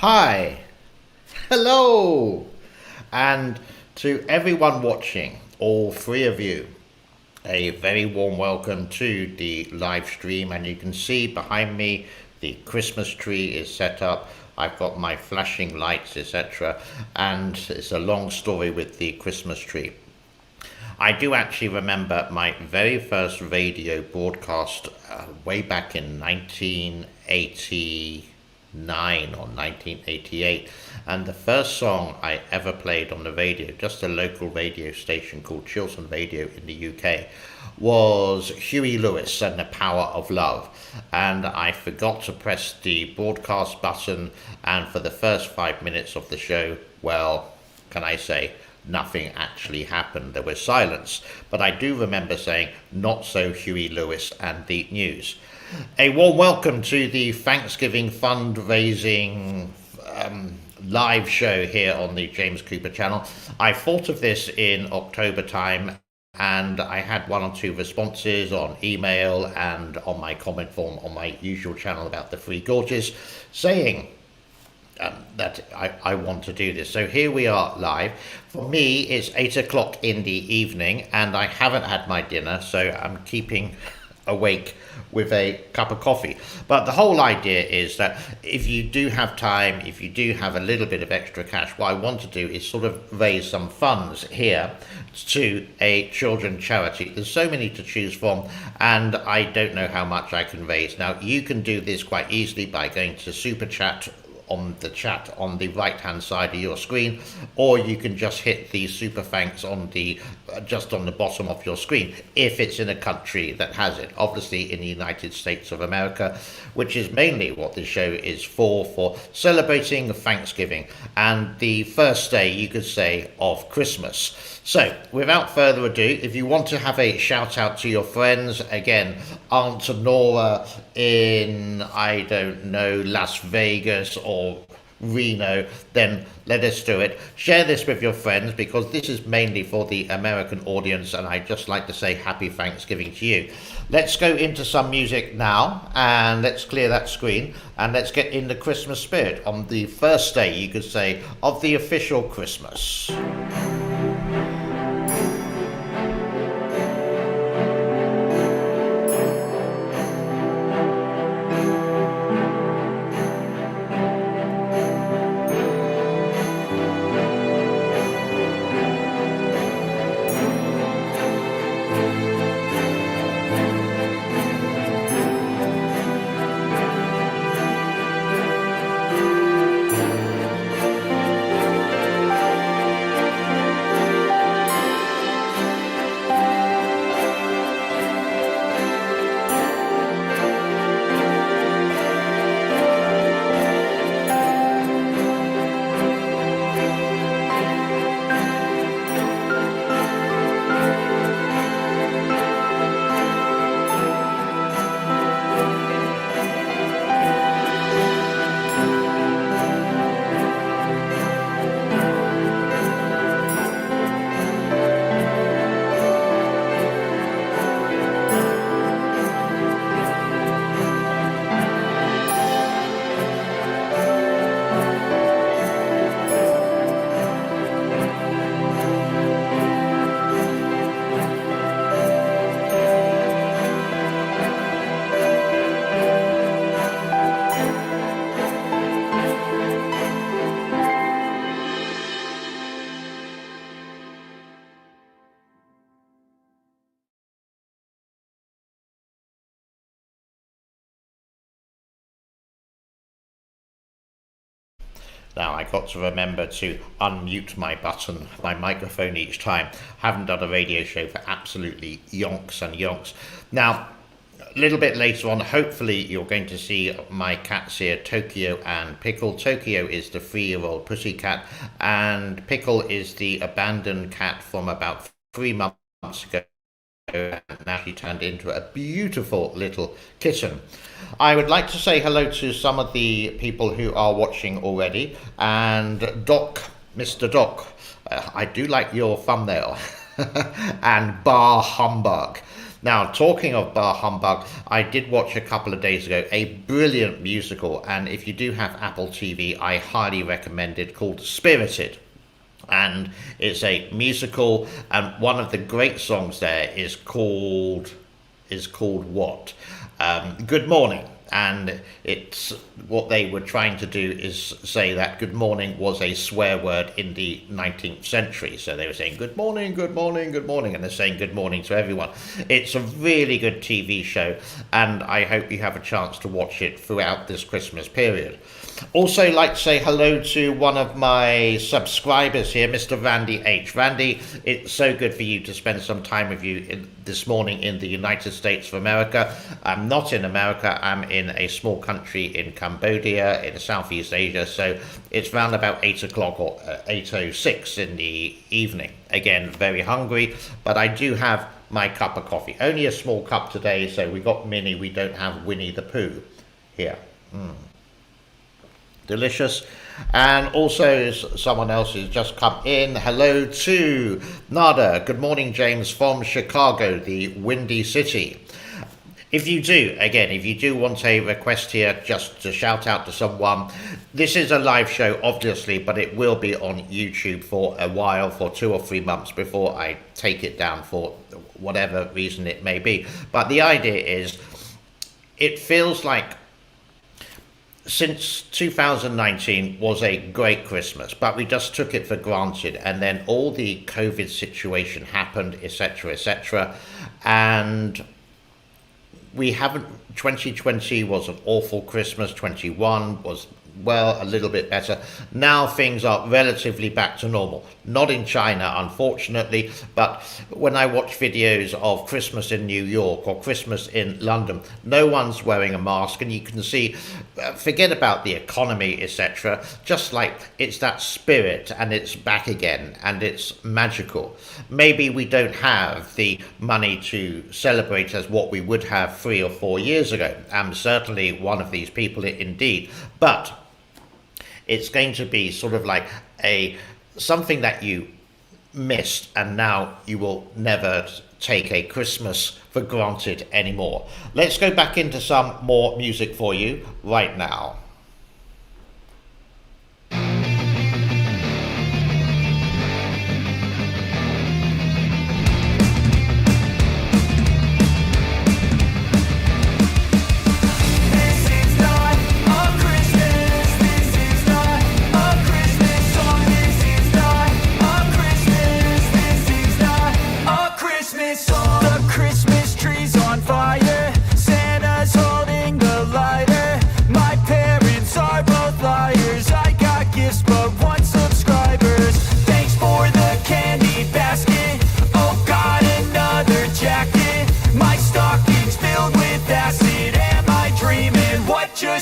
Hi, hello, and to everyone watching, all three of you, a very warm welcome to the live stream. And you can see behind me the Christmas tree is set up. I've got my flashing lights, etc. And it's a long story with the Christmas tree. I do actually remember my very first radio broadcast way back in 1989 or 1988, and the first song I ever played on the radio, just a local radio station called Chiltern Radio in the UK, was Huey Lewis and the Power of Love. And I forgot to press the broadcast button, and for the first 5 minutes of the show, well, can I say, nothing actually happened. There was silence. But I do remember saying, not so Huey Lewis and the news. A warm welcome to the Thanksgiving fundraising live show here on the James Cooper channel. I thought of this in October time, and I had one or two responses on email and on my comment form on my usual channel about the Three Gorges, saying that I want to do this. So here we are live. For me, it's 8 o'clock in the evening, and I haven't had my dinner, so I'm keeping awake with a cup of coffee. But the whole idea is that if you do have time, if you do have a little bit of extra cash, what I want to do is sort of raise some funds here to a children's charity. There's so many to choose from, and I don't know how much I can raise. Now, you can do this quite easily by going to Superchat on the chat on the right hand side of your screen, or you can just hit the super thanks on the just on the bottom of your screen if it's in a country that has it. Obviously in the United States of America, which is mainly what this show is for celebrating Thanksgiving and the first day, you could say, of Christmas. So without further ado, if you want to have a shout out to your friends, again, Aunt Nora in, I don't know, Las Vegas or Reno, then let us do it. Share this with your friends, because this is mainly for the American audience, and I'd just like to say happy Thanksgiving to you. Let's go into some music now, and let's clear that screen, and let's get in the Christmas spirit on the first day, you could say, of the official Christmas. Now, I got to remember to unmute my button, my microphone each time. Haven't done a radio show for absolutely yonks and yonks. Now, a little bit later on, hopefully you're going to see my cats here, Tokyo and Pickle. Tokyo is the 3-year-old pussycat, and Pickle is the abandoned cat from about 3 months ago. And now she turned into a beautiful little kitten. I would like to say hello to some of the people who are watching already. And Doc, Mr. Doc, I do like your thumbnail. And Bar Humbug. Now, talking of Bar Humbug, I did watch a couple of days ago a brilliant musical, and if you do have Apple TV, I highly recommend it, called Spirited. And it's a musical, and one of the great songs there is called what? Good Morning. And it's what they were trying to do is say that good morning was a swear word in the 19th century. So they were saying good morning, good morning, good morning, and they're saying good morning to everyone. It's a really good TV show, and I hope you have a chance to watch it throughout this Christmas period. Also, like to say hello to one of my subscribers here, Mr. Randy H. Randy, it's so good for you to spend some time with you this morning in the United States of America. I'm not in America, I'm in a small country in Cambodia, in Southeast Asia, so it's round about 8 o'clock or 8:06 in the evening. Again, very hungry, but I do have my cup of coffee. Only a small cup today, so we got Minnie, we don't have Winnie the Pooh here. Delicious. And also someone else who's just come in. Hello to Nada. Good morning, James, from Chicago, the Windy City. If you do want a request here just to shout out to someone, this is a live show, obviously, but it will be on YouTube for a while, for 2 or 3 months before I take it down for whatever reason it may be. But the idea is, it feels like since 2019 was a great Christmas, but we just took it for granted, and then all the COVID situation happened, etc., and we haven't. 2020 was an awful Christmas. 21 was, well, a little bit better. Now things are relatively back to normal. Not in China, unfortunately, but when I watch videos of Christmas in New York or Christmas in London, no one's wearing a mask, and you can see, forget about the economy, etc., just like it's that spirit, and it's back again, and it's magical. Maybe we don't have the money to celebrate as what we would have 3 or 4 years ago. I'm certainly one of these people, indeed, but it's going to be sort of like something that you missed, and now you will never take a Christmas for granted anymore. Let's go back into some more music for you right now.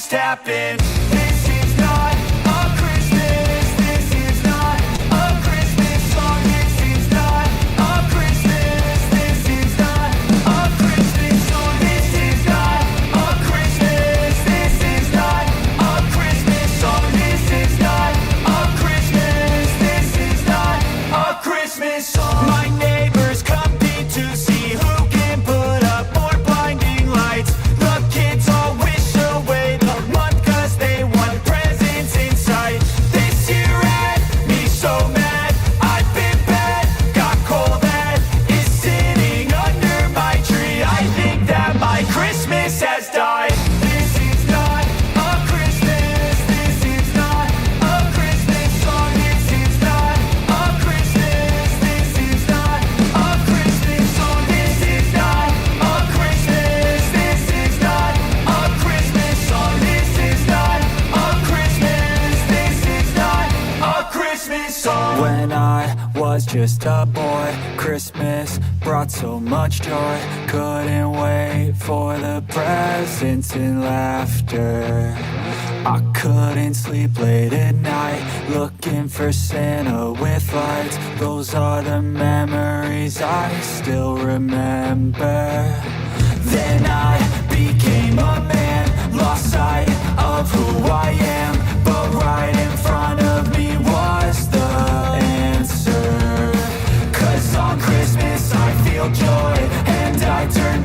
Happened. This is not a Christmas. This is not a Christmas song. This is not a Christmas. This is not a Christmas song. This is not a Christmas. This is not a Christmas song. This is not a Christmas. This is not a Christmas song. My neighbors compete to see who can put up more blinding lights. The kids all wish away the month 'cause they want presents in sight. This year had me so mad, I've been bad, got coal that is sitting under my tree. I think that my Christmas has died. This is not a Christmas. This is not a Christmas song. This is not a Christmas. This is not a Christmas song. This is not a Christmas. This is not a Christmas song. This is not a Christmas. This is not a Christmas song. When I was just a boy, Christmas brought so much joy. Couldn't wait for the presents and laughter. I couldn't sleep late at night, looking for Santa with lights. Those are the memories I still remember. Then I became a man, lost sight of who I am, but right in front of me was the answer. 'Cause on Christmas I feel joy, and I turn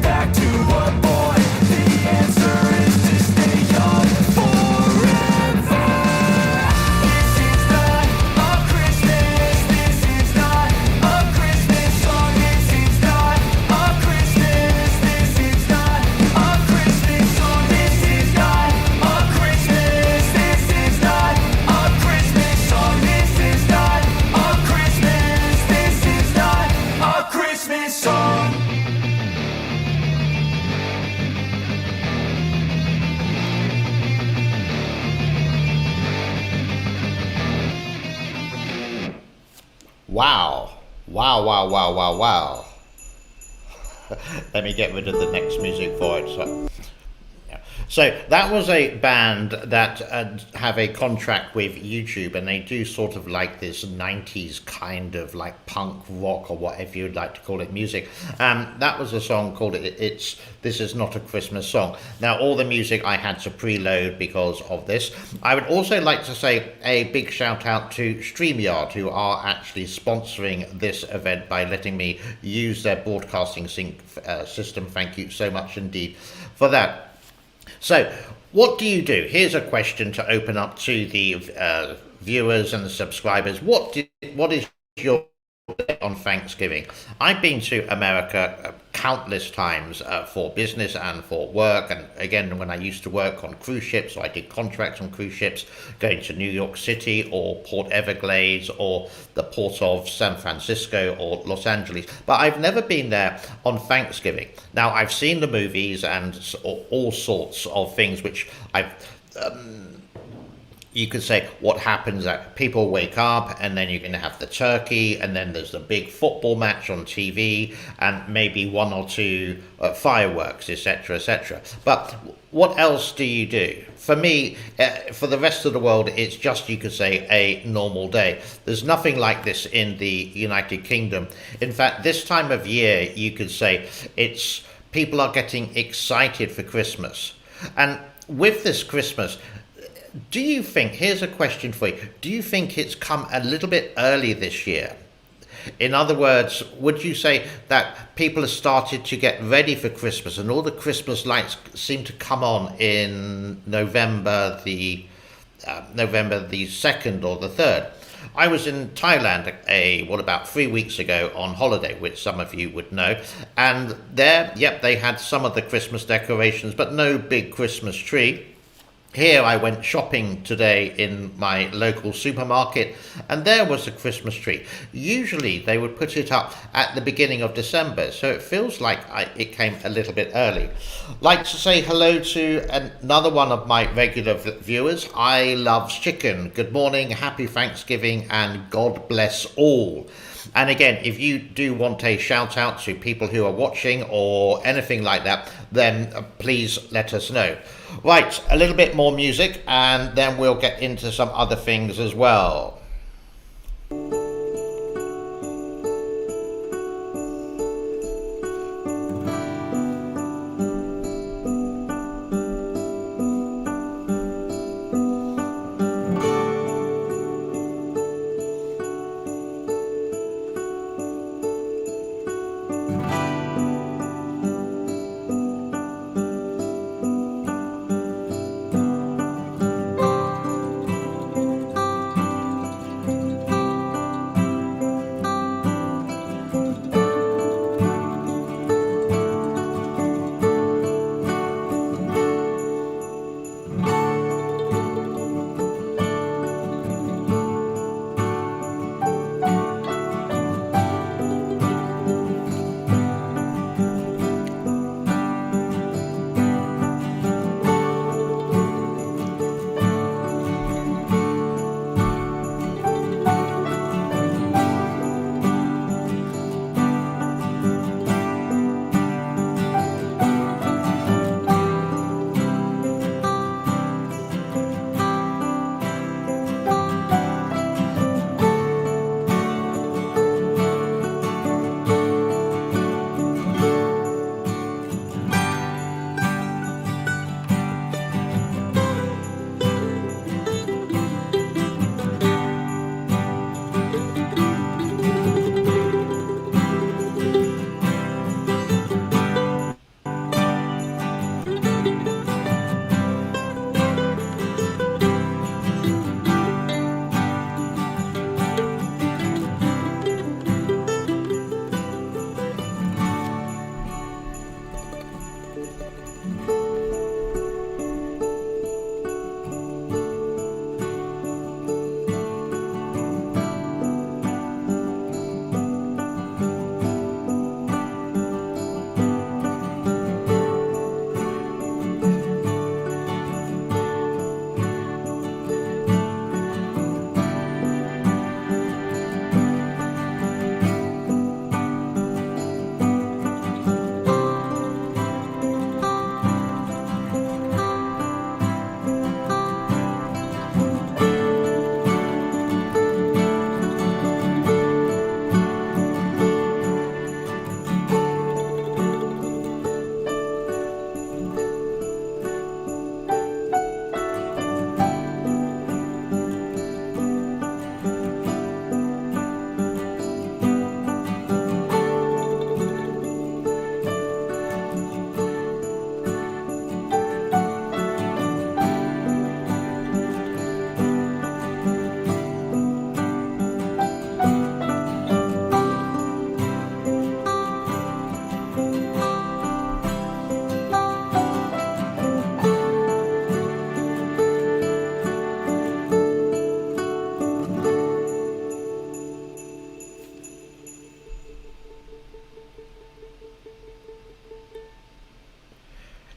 Wow. Wow, wow, wow, wow, wow. Let me get rid of the next music for it. So that was a band that have a contract with YouTube, and they do sort of like this 90s kind of like punk rock or whatever you'd like to call it music. That was a song called It's This Is Not a Christmas Song. Now, all the music I had to preload because of this. I would also like to say a big shout out to StreamYard, who are actually sponsoring this event by letting me use their broadcasting sync system. Thank you so much indeed for that. So, what do you do? Here's a question to open up to the viewers and the subscribers. What is your day on Thanksgiving? I've been to America countless times for business and for work, and again when I used to work on cruise ships, so I did contracts on cruise ships going to New York City or Port Everglades or the port of San Francisco or Los Angeles, but I've never been there on Thanksgiving. Now, I've seen the movies and all sorts of things which I've you could say what happens that people wake up and then you're going to have the turkey and then there's the big football match on TV and maybe one or two fireworks, etc., etc. But what else do you do? For me, for the rest of the world, it's just, you could say, a normal day. There's nothing like this in the United Kingdom. In fact, this time of year, you could say it's people are getting excited for Christmas. And with this Christmas, do you think, here's a question for you, do you think it's come a little bit early this year? In other words, would you say that people have started to get ready for Christmas and all the Christmas lights seem to come on in November the 2nd or the 3rd? I was in Thailand about 3 weeks ago on holiday, which some of you would know, and there, yep, they had some of the Christmas decorations, but no big Christmas tree. Here I went shopping today in my local supermarket and there was a Christmas tree. Usually they would put it up at the beginning of December, so it feels like it came a little bit early. Like to say hello to another one of my regular viewers. I Loves Chicken. Good morning, happy Thanksgiving and God bless all. And again, if you do want a shout out to people who are watching or anything like that, then please let us know. Right, a little bit more music and then we'll get into some other things as well.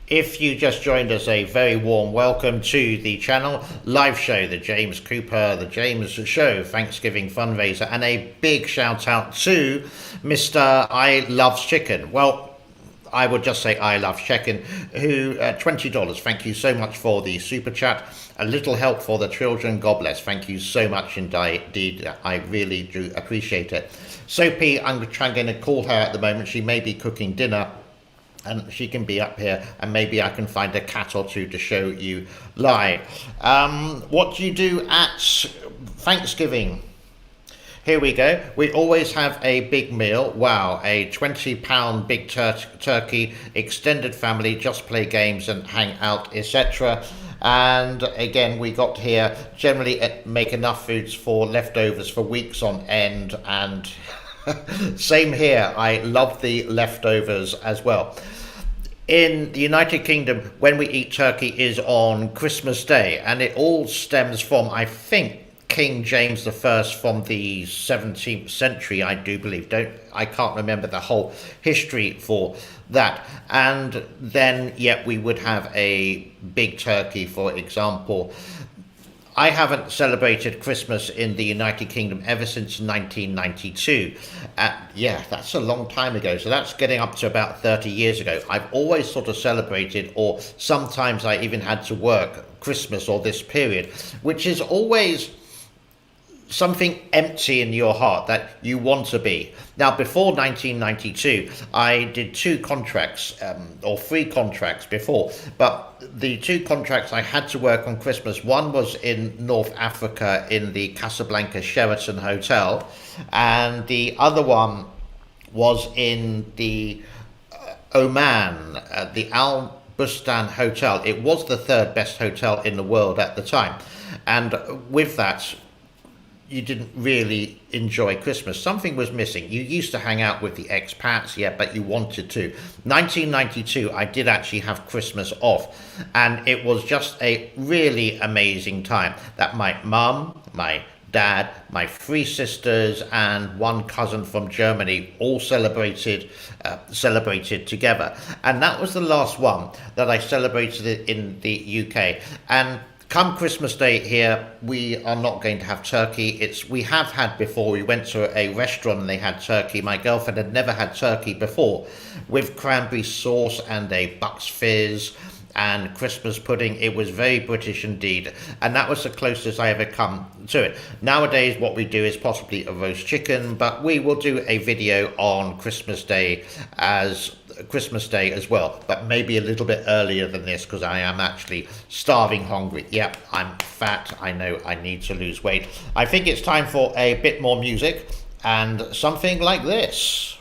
If you just joined us, a very warm welcome to the channel live show, the James Cooper, the James Show Thanksgiving fundraiser, and a big shout out to Mr. I Loves Chicken. Well, I would just say I Love Chicken, who $20. Thank you so much for the super chat. A little help for the children. God bless. Thank you so much indeed. I really do appreciate it. Sophie, I'm going to call her at the moment. She may be cooking dinner, and she can be up here, and maybe I can find a cat or two to show you live. What do you do at Thanksgiving? Here we go. We always have a big meal. Wow, a £20 big turkey, extended family, just play games and hang out, etc. And again, we got here, generally make enough foods for leftovers for weeks on end, and same here. I love the leftovers as well. In the United Kingdom, when we eat turkey is on Christmas Day, and it all stems from, I think, King James I from the 17th century, I do believe. I can't remember the whole history for that. And then, we would have a big turkey, for example. I haven't celebrated Christmas in the United Kingdom ever since 1992. That's a long time ago. So that's getting up to about 30 years ago. I've always sort of celebrated, or sometimes I even had to work Christmas or this period, which is always something empty in your heart that you want to be. Now, before 1992, I did 2 contracts, or 3 contracts before, but the 2 contracts I had to work on Christmas, one was in North Africa in the Casablanca Sheraton Hotel, and the other one was in the Oman, the Al Bustan Hotel. It was the 3rd best hotel in the world at the time, and with that, you didn't really enjoy Christmas. Something was missing. You used to hang out with the expats, but you wanted to. 1992, I did actually have Christmas off, and it was just a really amazing time that my mum, my dad, my 3 sisters, and 1 cousin from Germany all celebrated together. And that was the last one that I celebrated in the UK. And come Christmas Day here, we are not going to have turkey. We have had before. We went to a restaurant and they had turkey. My girlfriend had never had turkey before, with cranberry sauce and a Bucks Fizz and Christmas pudding. It was very British indeed, and that was the closest I ever come to it. Nowadays, what we do is possibly a roast chicken, but we will do a video on Christmas Day as well, but maybe a little bit earlier than this, because I am actually starving hungry. I'm fat. I know I need to lose weight. I think it's time for a bit more music and something like this.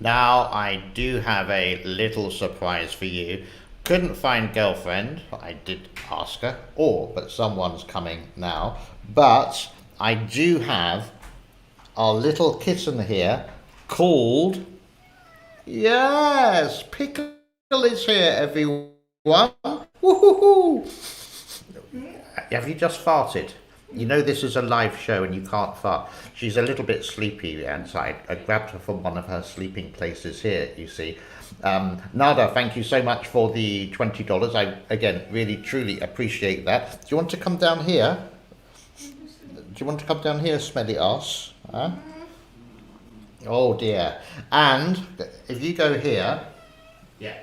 Now, I do have a little surprise for you. Couldn't find girlfriend. I did ask her. But someone's coming now. But I do have our little kitten here called... Yes, Pickle is here, everyone. Woohoo! Have you just farted? You know this is a live show and you can't fart. She's a little bit sleepy, and so I grabbed her from one of her sleeping places here, you see. Nada, thank you so much for the $20. I, again, really, truly appreciate that. Do you want to come down here? Do you want to come down here, smelly ass? Huh? Oh dear. And if you go here, yeah,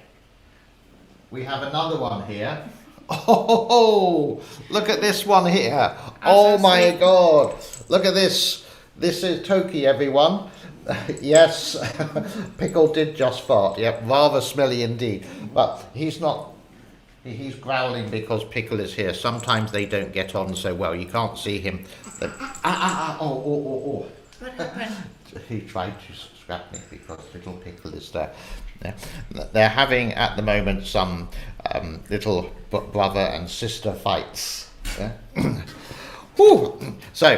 we have another one here. Oh, look at this one here. Oh my God. Look at this. This is Toki, everyone. Yes, Pickle did just fart. Yep, rather smelly indeed. But he's not, he's growling because Pickle is here. Sometimes they don't get on so well. You can't see him. But, oh. He tried to scrap me because little Pickle is there. Yeah. They're having at the moment some little brother and sister fights. Yeah. So,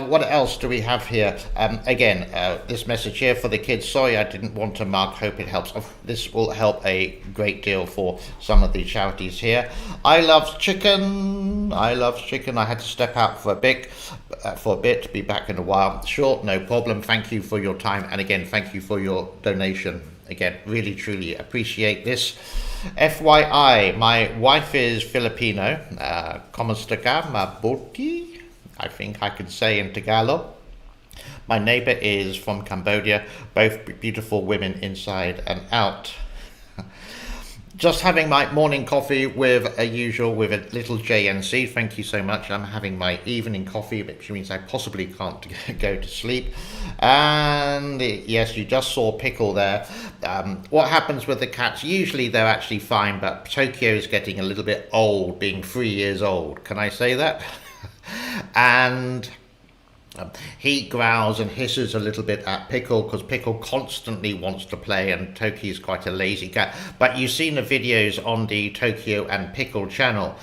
what else do we have here? Again, this message here for the kids. Sorry, I didn't want to mark. Hope it helps. This will help a great deal for some of the charities here. I love chicken. I had to step out for a bit. Be back in a while. Sure, no problem. Thank you for your time, and again, thank you for your donation. Again, really, truly appreciate this. FYI, my wife is Filipino. Kamusta ka, mabuti? I think I could say in Tagalog. My neighbor is from Cambodia. Both beautiful women inside and out. Just having my morning coffee with a little JNC. Thank you so much. I'm having my evening coffee, which means I possibly can't go to sleep. And yes, you just saw Pickle there. What happens with the cats? Usually they're actually fine, but Tokyo is getting a little bit old, being 3 years old. Can I say that? And he growls and hisses a little bit at Pickle because Pickle constantly wants to play, and Toki is quite a lazy cat. But you've seen the videos on the Tokyo and Pickle channel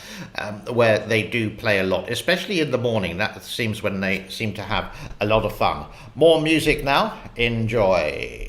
where they do play a lot, especially in the morning. That seems when they seem to have a lot of fun. More music now. Enjoy.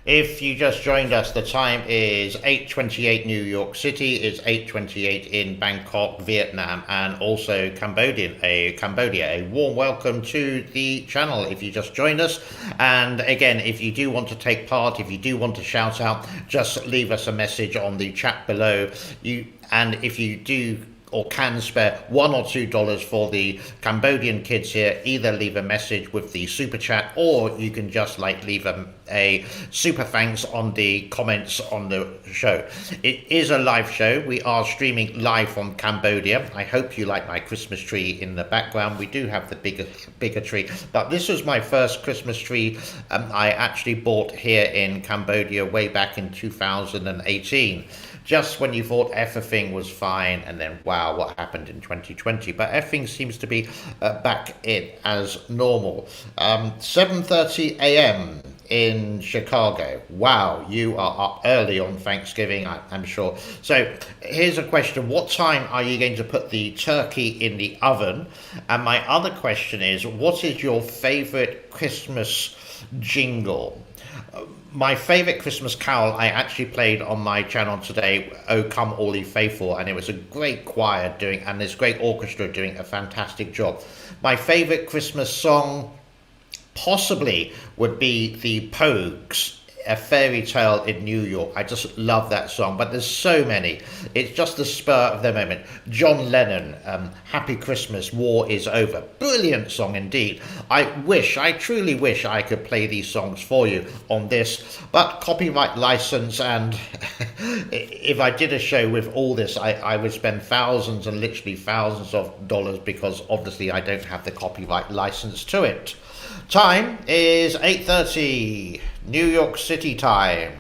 If you just joined us, the time is 8:28 New York City, it's 8:28 in Bangkok, Vietnam, and also Cambodia. A warm welcome to the channel if you just joined us. And again, if you do want to take part, if you do want to shout out, just leave us a message on the chat below. And if you do or can spare $1 or $2 for the Cambodian kids here, either leave a message with the super chat, or you can just leave a super thanks on the comments on the show. It is a live show. We are streaming live from Cambodia. I hope you like my Christmas tree in the background. We do have the bigger tree, but this was my first Christmas tree I actually bought here in Cambodia way back in 2018. Just when you thought everything was fine, and then wow, what happened in 2020? But everything seems to be back in as normal. 7:30 a.m. in Chicago. Wow, you are up early on Thanksgiving, I'm sure. So here's a question: what time are you going to put the turkey in the oven? And my other question is, what is your favorite Christmas jingle? My favourite Christmas carol I actually played on my channel today, "O Come All Ye Faithful," and it was a great choir and this great orchestra doing a fantastic job. My favourite Christmas song possibly would be the Pogues, "A Fairy Tale in New York." I just love that song, but there's so many. It's just the spur of the moment. John Lennon, "Happy Christmas, War is Over." Brilliant song indeed. I truly wish I could play these songs for you on this, but copyright license, and if I did a show with all this, I would spend thousands and literally thousands of dollars, because obviously I don't have the copyright license to it. Time is 8:30 New York City time.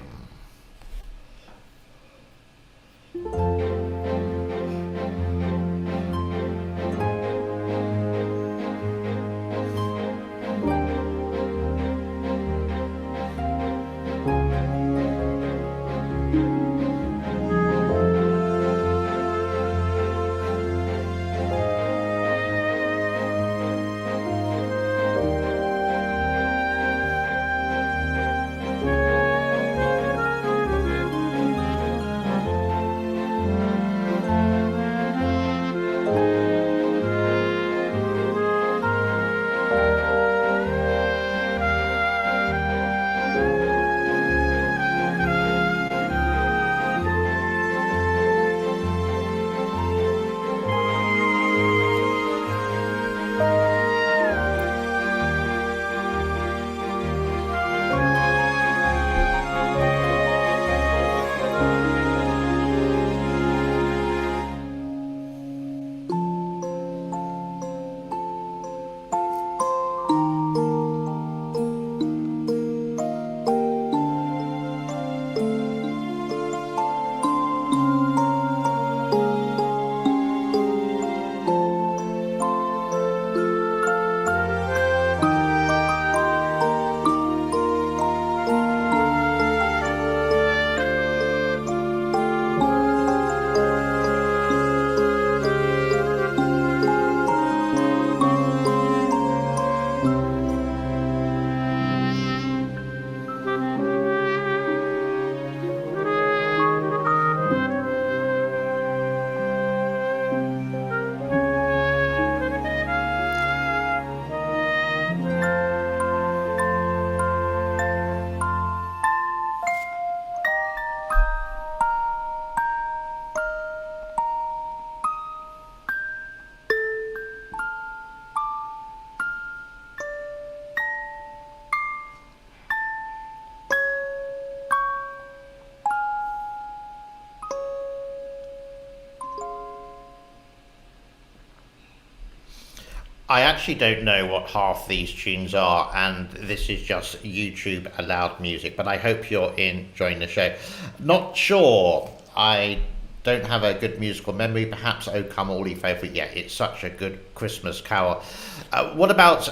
I actually don't know what half these tunes are, and this is just YouTube allowed music, but I hope you're enjoying the show. Not sure. I don't have a good musical memory. Perhaps "O Come All Ye Faithful." Yeah, it's such a good Christmas carol.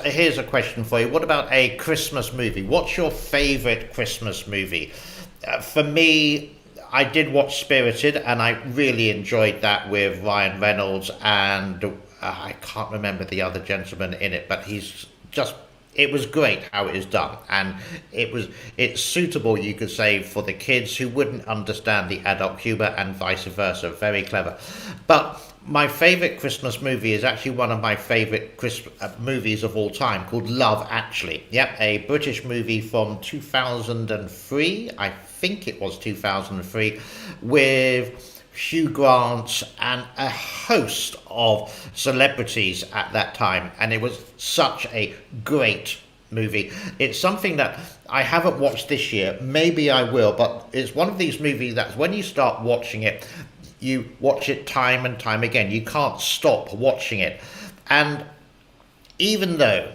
Here's a question for you. What about a Christmas movie? What's your favourite Christmas movie? For me, I did watch Spirited, and I really enjoyed that with Ryan Reynolds, and I can't remember the other gentleman in it, but he's just it was great how it is done, and it's suitable, you could say, for the kids who wouldn't understand the adult humor, and vice versa. Very clever. But my favorite Christmas movie is actually one of my favorite movies of all time, called Love Actually. Yep, a British movie from 2003, I think it was 2003, with Hugh Grant and a host of celebrities at that time, and it was such a great movie. It's something that I haven't watched this year. Maybe I will, but it's one of these movies that when you start watching it, you watch it time and time again. You can't stop watching it, and even though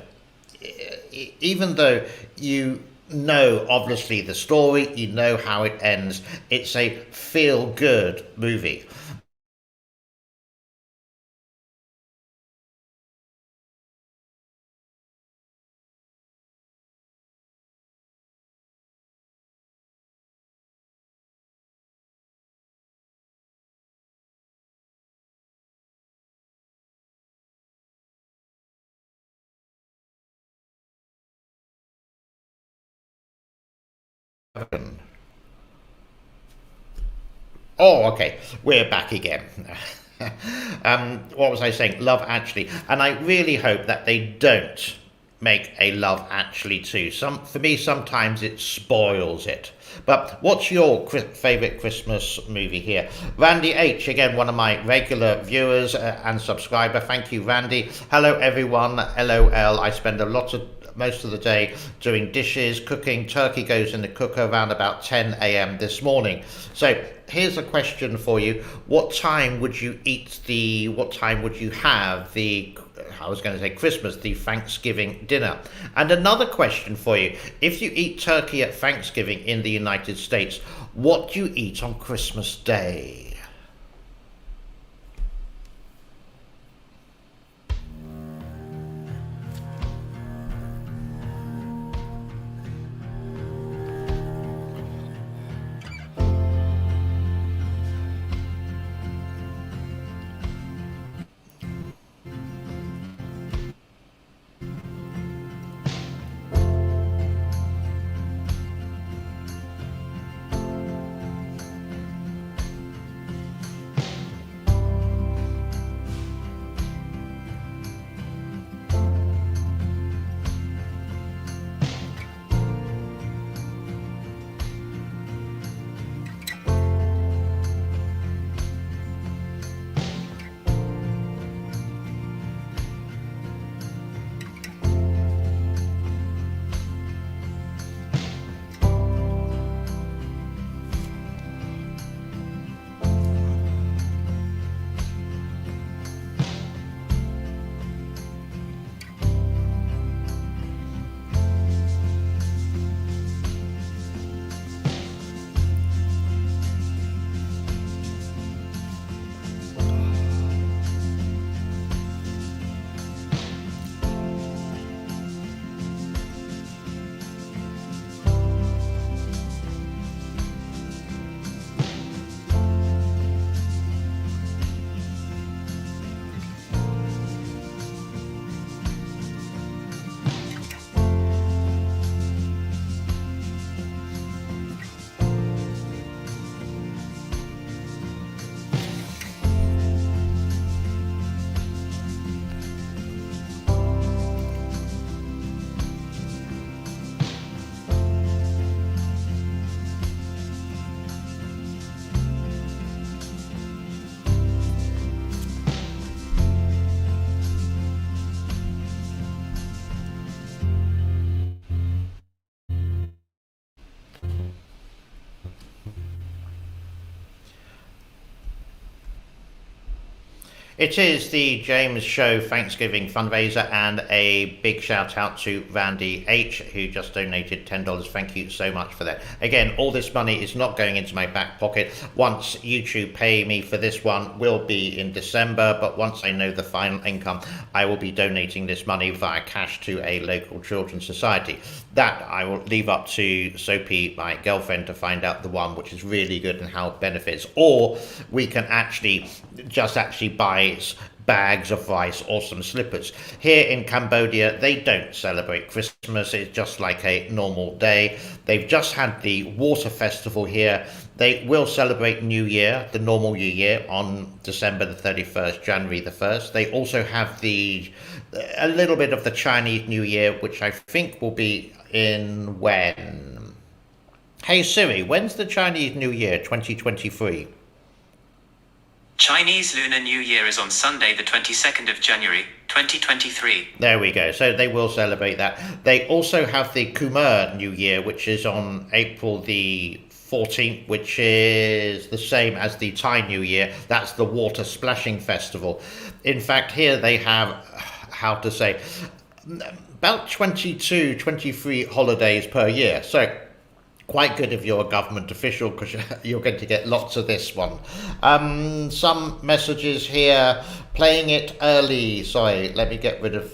even though you know obviously the story, you know how it ends, it's a feel good movie. Oh, okay, we're back again. What was I saying? Love Actually, and I really hope that they don't make a Love Actually too. For me, sometimes it spoils it. But what's your favorite Christmas movie here? Randy H, again, one of my regular viewers and subscriber. Thank you, Randy. Hello, everyone. LOL. I spend most of the day doing dishes, cooking. Turkey goes in the cooker around about 10 a.m. this morning. So here's a question for you. What time would you have the, I was going to say Christmas, the Thanksgiving dinner? And another question for you. If you eat turkey at Thanksgiving in the United States, what do you eat on Christmas Day? It is the James Show Thanksgiving fundraiser, and a big shout out to Randy H, who just donated $10. Thank you so much for that. Again, all this money is not going into my back pocket. Once YouTube pay me for this one will be in December, but once I know the final income, I will be donating this money via cash to a local children's society. That I will leave up to Sophie, my girlfriend, to find out the one which is really good and how it benefits. Or we can actually buy bags of rice or some slippers. Here in Cambodia, they don't celebrate Christmas. It's just like a normal day. They've just had the water festival here. They will celebrate New Year, the normal New Year, on December the 31st, January the 1st. They also have a little bit of the Chinese New Year, which I think will be in when? Hey Siri, when's the Chinese New Year 2023? Chinese Lunar New Year is on Sunday, the 22nd of January, 2023. There we go. So they will celebrate that. They also have the Khmer New Year, which is on April the 14th, which is the same as the Thai New Year. That's the water splashing festival. In fact, here they have, how to say, about 22, 23 holidays per year. So quite good if you're a government official, because you're going to get lots of this one. Some messages here. Playing it early. Sorry, let me get rid of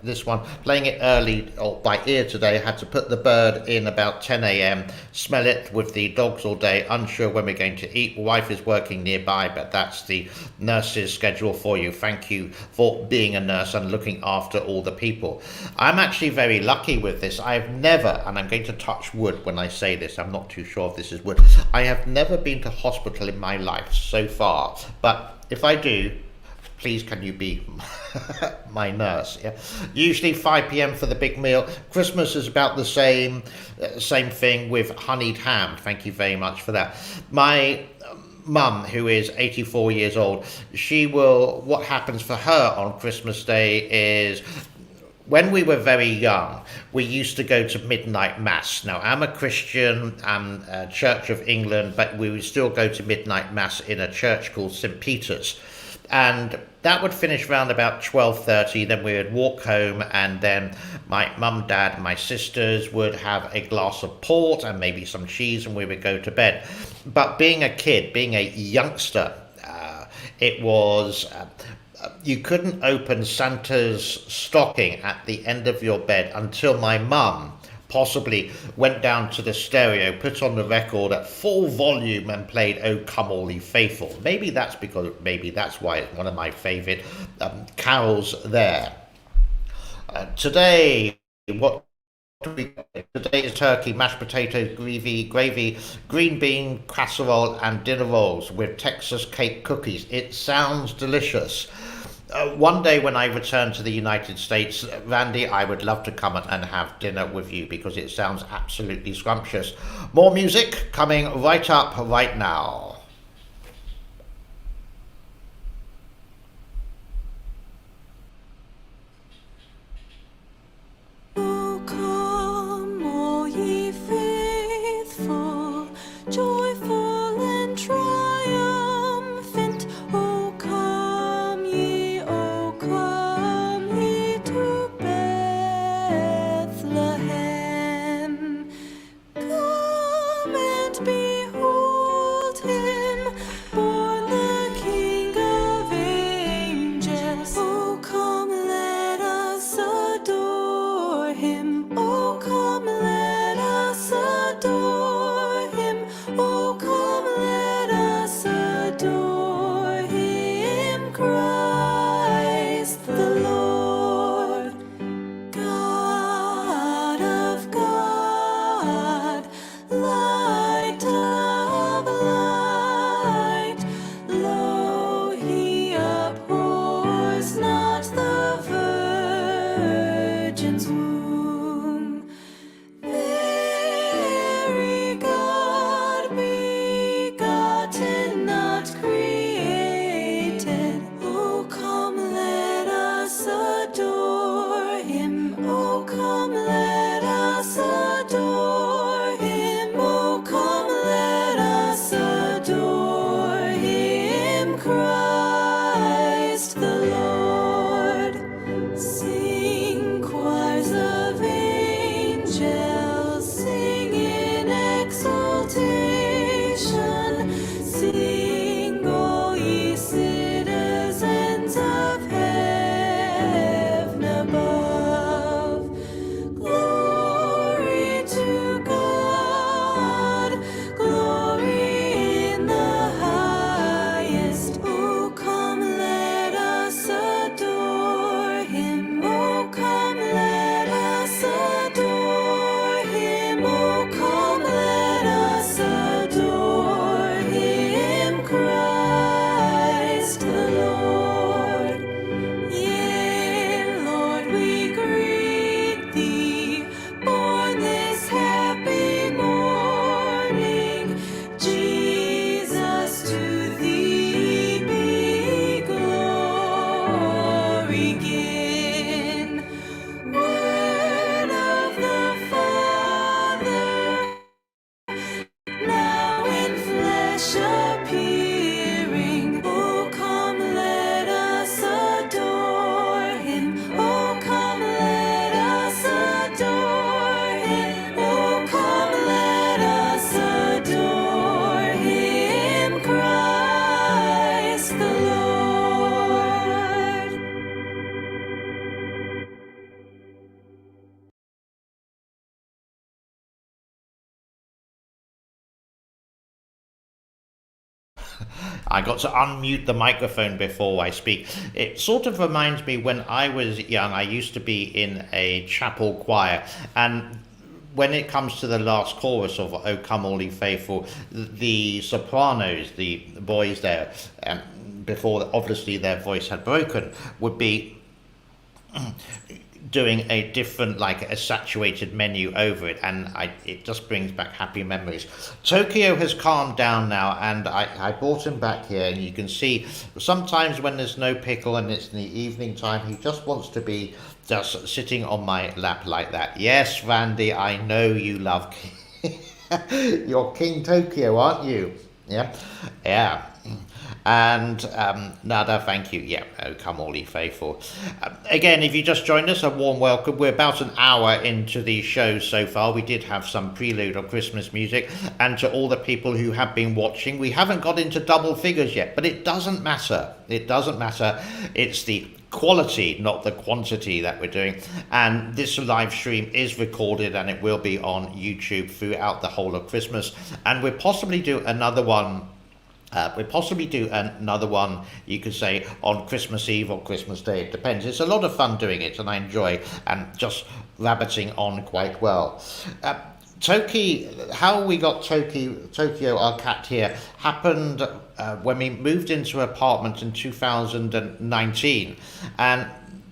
this one. Playing it early or by ear today. Had to put the bird in about 10 a.m. Smell it with the dogs all day. Unsure when we're going to eat. Wife is working nearby, but that's the nurse's schedule for you. Thank you for being a nurse and looking after all the people. I'm actually very lucky with this. I've never, and I'm going to touch wood when I say this, I'm not too sure if this is wood. I have never been to hospital in my life so far, but if I do, please can you be my nurse? Yeah. Usually 5 p.m. for the big meal. Christmas is about the same thing with honeyed ham. Thank you very much for that. My mum, who is 84 years old, what happens for her on Christmas Day is, when we were very young, we used to go to midnight mass. Now, I'm a Christian, I'm a Church of England, but we would still go to midnight mass in a church called St. Peter's. And that would finish around about 12:30. Then we would walk home, and then my mum, dad, and my sisters would have a glass of port and maybe some cheese, and we would go to bed. But being a kid, being a youngster, it was you couldn't open Santa's stocking at the end of your bed until my mum possibly went down to the stereo, put on the record at full volume and played "Oh Come All Ye Faithful." Maybe that's why it's one of my favourite carols there. Today, today is turkey, mashed potatoes, gravy, green bean casserole and dinner rolls with Texas cake cookies. It sounds delicious. One day when I return to the United States, Randy, I would love to come and have dinner with you, because it sounds absolutely scrumptious. More music coming right up right now. Oh, come, all ye faithful, joyful and triumphant. Oh, come ye to Bethlehem. Come and behold him. I got to unmute the microphone before I speak. It sort of reminds me when I was young, I used to be in a chapel choir, and when it comes to the last chorus of "O Come All Ye Faithful," the sopranos, the boys there, before obviously their voice had broken, would be doing a different, like a saturated menu over it, and it just brings back happy memories. Tokyo has calmed down now, and I brought him back here, and you can see sometimes when there's no pickle and it's in the evening time, he just wants to be just sitting on my lap like that. Yes, Randy, I know you love you're King Tokyo, aren't you? Yeah. And Nada, thank you. Yeah, oh, come all ye faithful. Again, if you just joined us, a warm welcome. We're about an hour into the show so far. We did have some prelude of Christmas music. And to all the people who have been watching, we haven't got into double figures yet, but it doesn't matter. It doesn't matter. It's the quality, not the quantity, that we're doing. And this live stream is recorded, and it will be on YouTube throughout the whole of Christmas. And we'll possibly do another one. You could say, on Christmas Eve or Christmas Day. It depends. It's a lot of fun doing it, and I enjoy and just rabbiting on quite well. How we got Tokyo, our cat here, happened when we moved into an apartment in 2019, and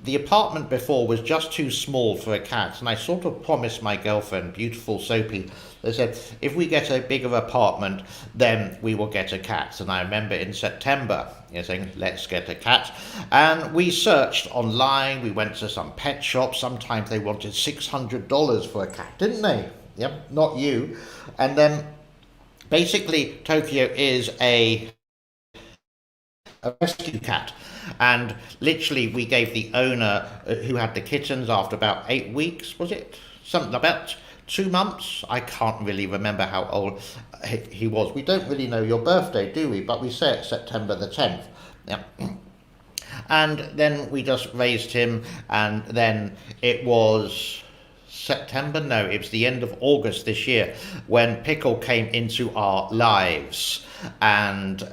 the apartment before was just too small for a cat, and I sort of promised my girlfriend, beautiful Soapy, they said, if we get a bigger apartment, then we will get a cat. And I remember in September, saying, let's get a cat. And we searched online, we went to some pet shops, sometimes they wanted $600 for a cat, didn't they? Yep, not you. And then basically Tokyo is a rescue cat, and literally we gave the owner who had the kittens after about 8 weeks, was it? Something about 2 months. I can't really remember how old he was. We don't really know your birthday, do we? But we say it's September the 10th. Yeah. And then we just raised him, and then it was September? No, it was the end of August this year when Pickle came into our lives, and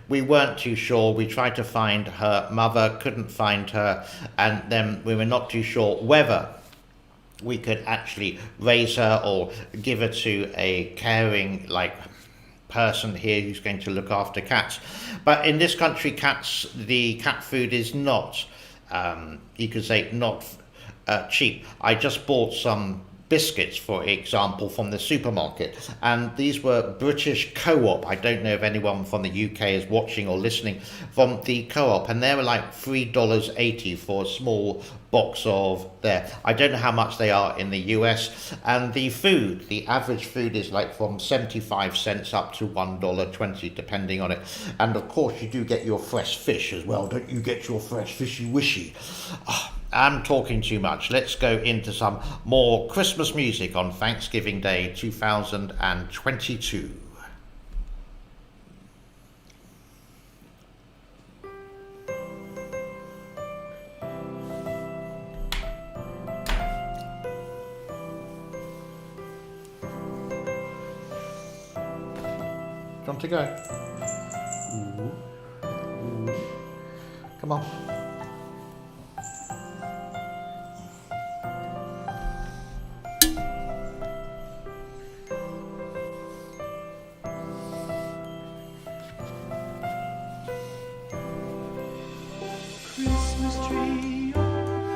we weren't too sure. We tried to find her mother, couldn't find her, and then we were not too sure whether we could actually raise her or give her to a caring person here who's going to look after cats. But in this country, the cat food is not, you could say, not cheap. I just bought some biscuits, for example, from the supermarket, and these were British Co-op. I don't know if anyone from the UK is watching or listening from the Co-op, and they were like $3.80 for a small box of there. I don't know how much they are in the US, and the average food is like from 75 cents up to $1.20 depending on it. And of course you do get your fresh fish as well, don't you? Get your fresh fishy wishy. I'm talking too much. Let's go into some more Christmas music on Thanksgiving Day 2022. Do you want to go? Ooh. Come on. Christmas tree, oh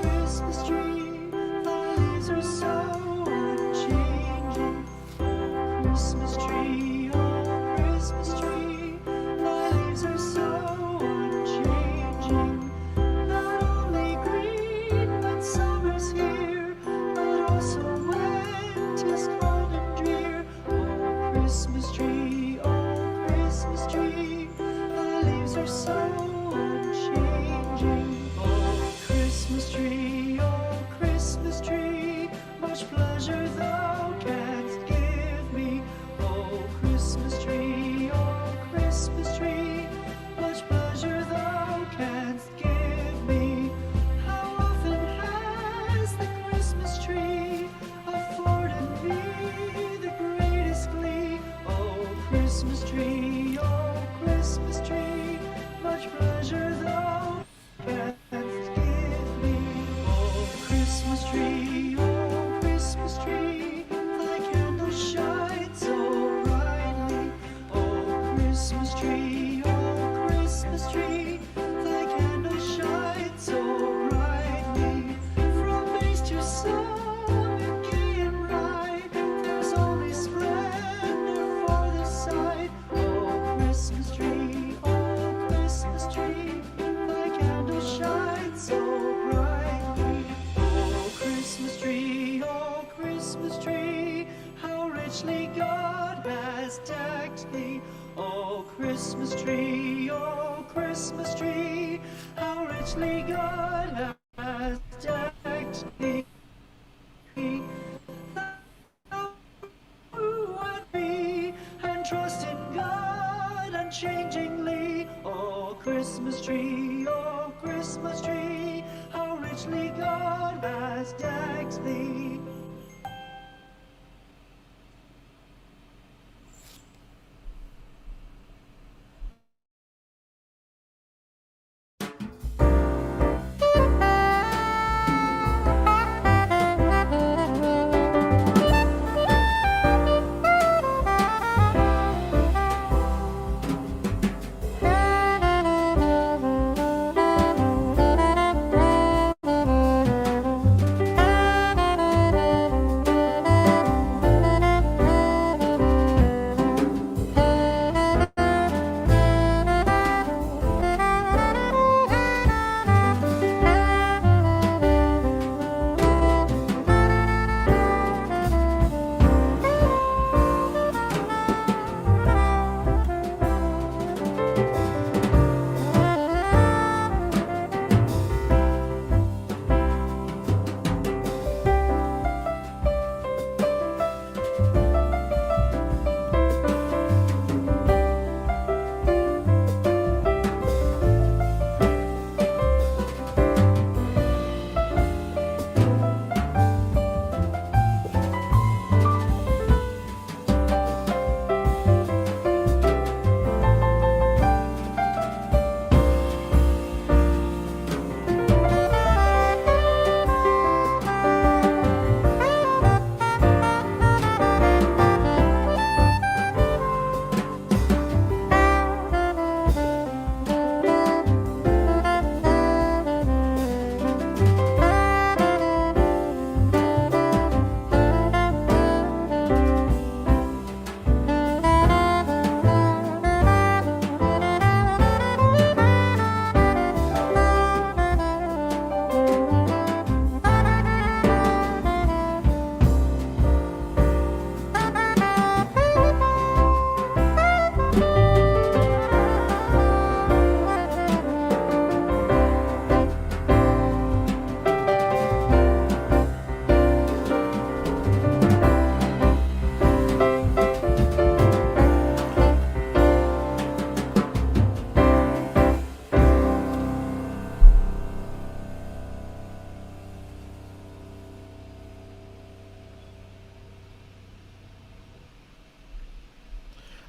Christmas tree, thy leaves are so unchanging. Christmas tree, oh Christmas tree, thy leaves are so unchanging. Not only green when summer's here, but also when 'tis cold and drear. Oh Christmas tree, thy leaves are so unchanging. Oh Christmas tree, much Christmas tree, how richly God has decked thee. Oh Christmas tree, how richly God has decked thee. Would be and trust in God unchangingly. Oh Christmas tree, how richly God has decked thee.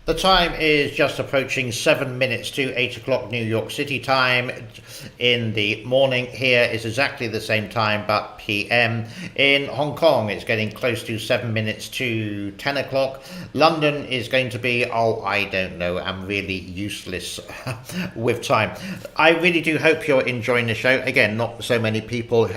The time is just approaching 7 minutes to 8 o'clock New York City time in the morning. Here is exactly the same time but PM. In Hong Kong it's getting close to 7 minutes to 10 o'clock. London is going to be, I don't know, I'm really useless with time. I really do hope you're enjoying the show. Again, not so many people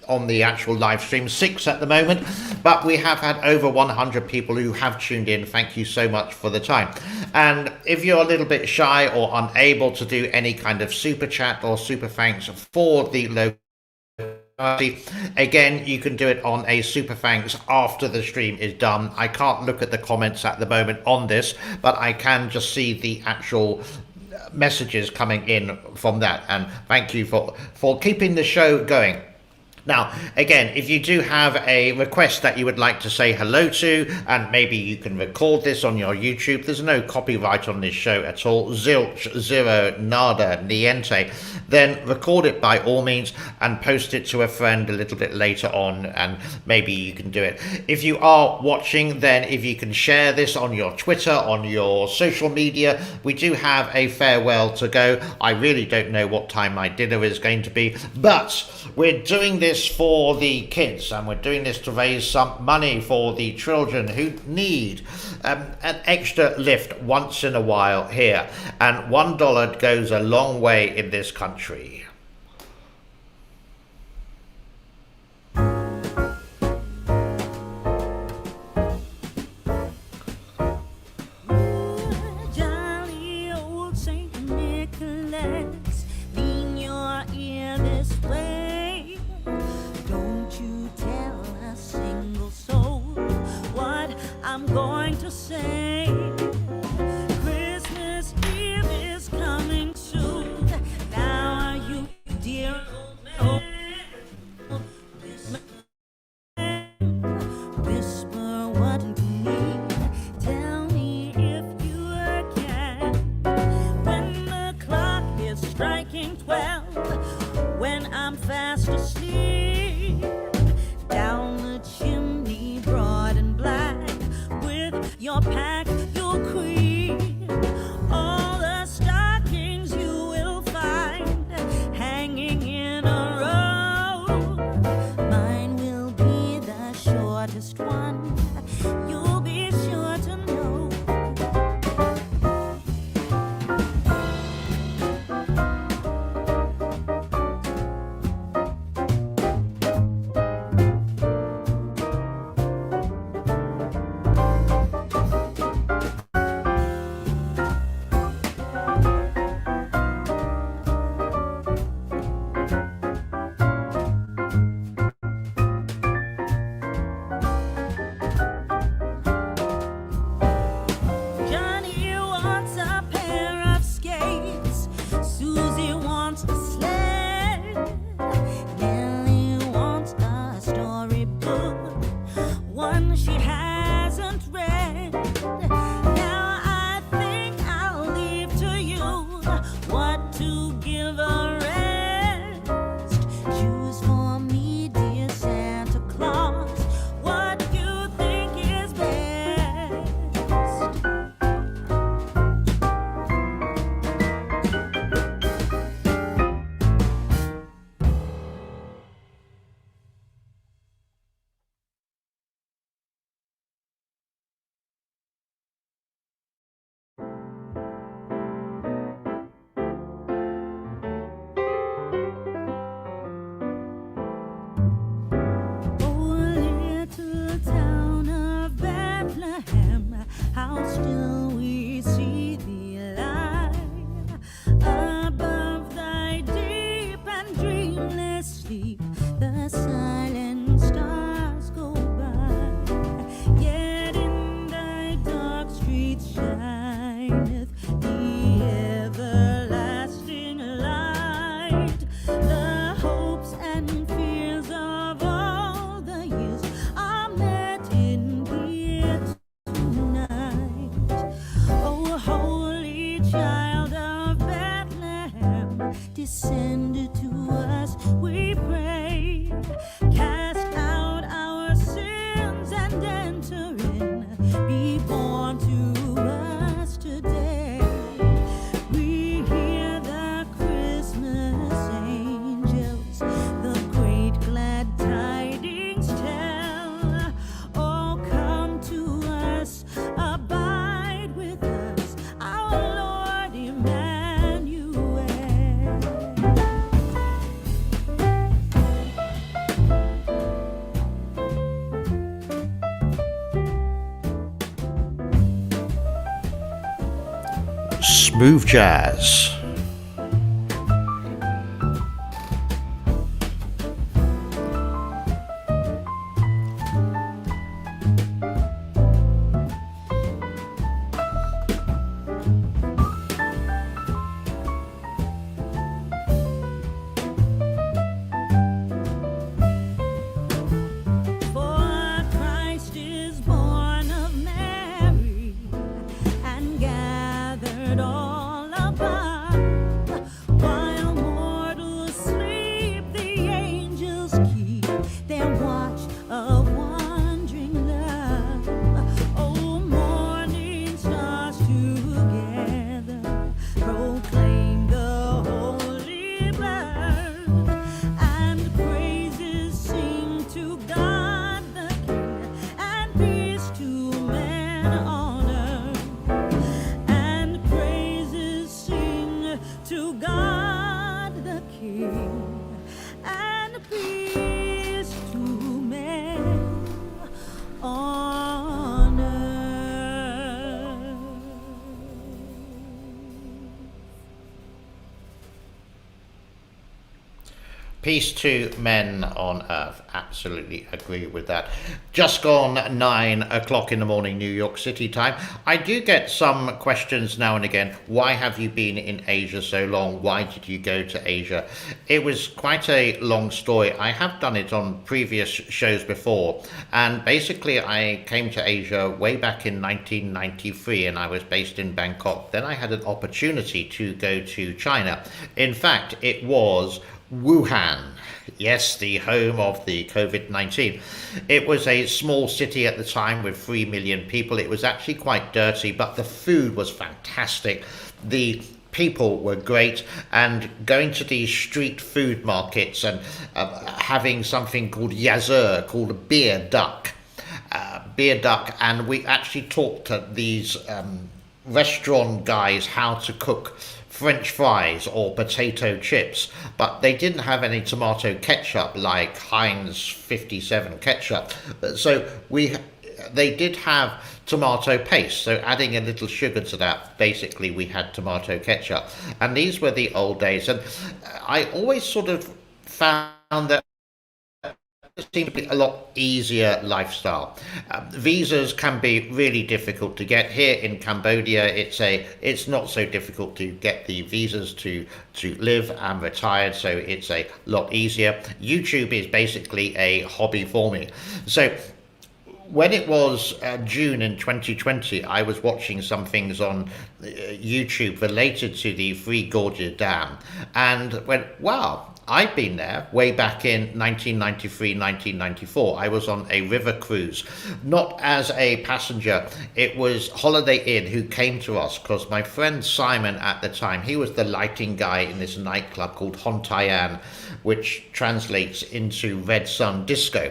on the actual live stream, 6 at the moment, but we have had over 100 people who have tuned in. Thank you so much for the time. And if you're a little bit shy or unable to do any kind of super chat or super thanks for the local, again, you can do it on a super thanks after the stream is done. I can't look at the comments at the moment on this, but I can just see the actual messages coming in from that, and thank you for keeping the show going. Now, again, if you do have a request that you would like to say hello to, and maybe you can record this on your YouTube, there's no copyright on this show at all, zilch, zero, nada, niente, then record it by all means and post it to a friend a little bit later on, and maybe you can do it. If you are watching, then if you can share this on your Twitter, on your social media. We do have a farewell to go. I really don't know what time my dinner is going to be, but we're doing this for the kids, and we're doing this to raise some money for the children who need an extra lift once in a while here, and $1 goes a long way in this country. Jolly old Saint Nicholas, lean your ear this way. Don't you tell a single soul just one. You'll be sure to know. Johnny wants a pair of skates. Susie wants a sled. Nellie wants a storybook, one she hasn't read. Now I think I'll leave to you what to give a rest. Choose for me, dear Santa Claus, what you think is best. Oh, little town of Bethlehem, how still we see thee lie above thy deep and dreamless sleep. The silent stars go by, yet in thy dark streets shineth the everlasting light. The hopes and fears of all the years are met in thee tonight. O holy child of Bethlehem, descend to us, we pray. Cast out our sins and enter in. Be born to us today. We hear the Christmas angels, the great glad tidings tell. Oh, come to us, abide with us, our Lord Emmanuel. Smooth jazz. For Christ is born of Mary and gathered all above. While mortals sleep, the angels keep their watch of wandering love. Oh, morning stars together proclaim the holy birth, and praises sing to God the King, and peace to men on earth. And praises sing to God the King, and peace to men on earth. Peace to men on earth. Absolutely agree with that. Just gone 9 o'clock in the morning, New York City time. I do get some questions now and again. Why have you been in Asia so long? Why did you go to Asia? It was quite a long story. I have done it on previous shows before. And basically, I came to Asia way back in 1993 and I was based in Bangkok. Then I had an opportunity to go to China. In fact, it was Wuhan. Yes, the home of the COVID-19. It was a small city at the time with 3 million people. It was actually quite dirty, but the food was fantastic. The people were great, and going to these street food markets and having something called yazur, called beer duck, beer duck, and we actually taught these restaurant guys how to cook French fries or potato chips, but they didn't have any tomato ketchup like Heinz 57 ketchup. So they did have tomato paste, so adding a little sugar to that, basically we had tomato ketchup. And these were the old days, and I always sort of found that it seems to be a lot easier lifestyle. Visas can be really difficult to get here in Cambodia. It's not so difficult to get the visas to live and retire, so it's a lot easier. YouTube is basically a hobby for me. So when it was June in 2020, I was watching some things on YouTube related to the Three Gorges Dam, and went, wow, I've been there way back in 1993, 1994. I was on a river cruise, not as a passenger. It was Holiday Inn who came to us because my friend Simon at the time, he was the lighting guy in this nightclub called Hontayan, which translates into Red Sun Disco.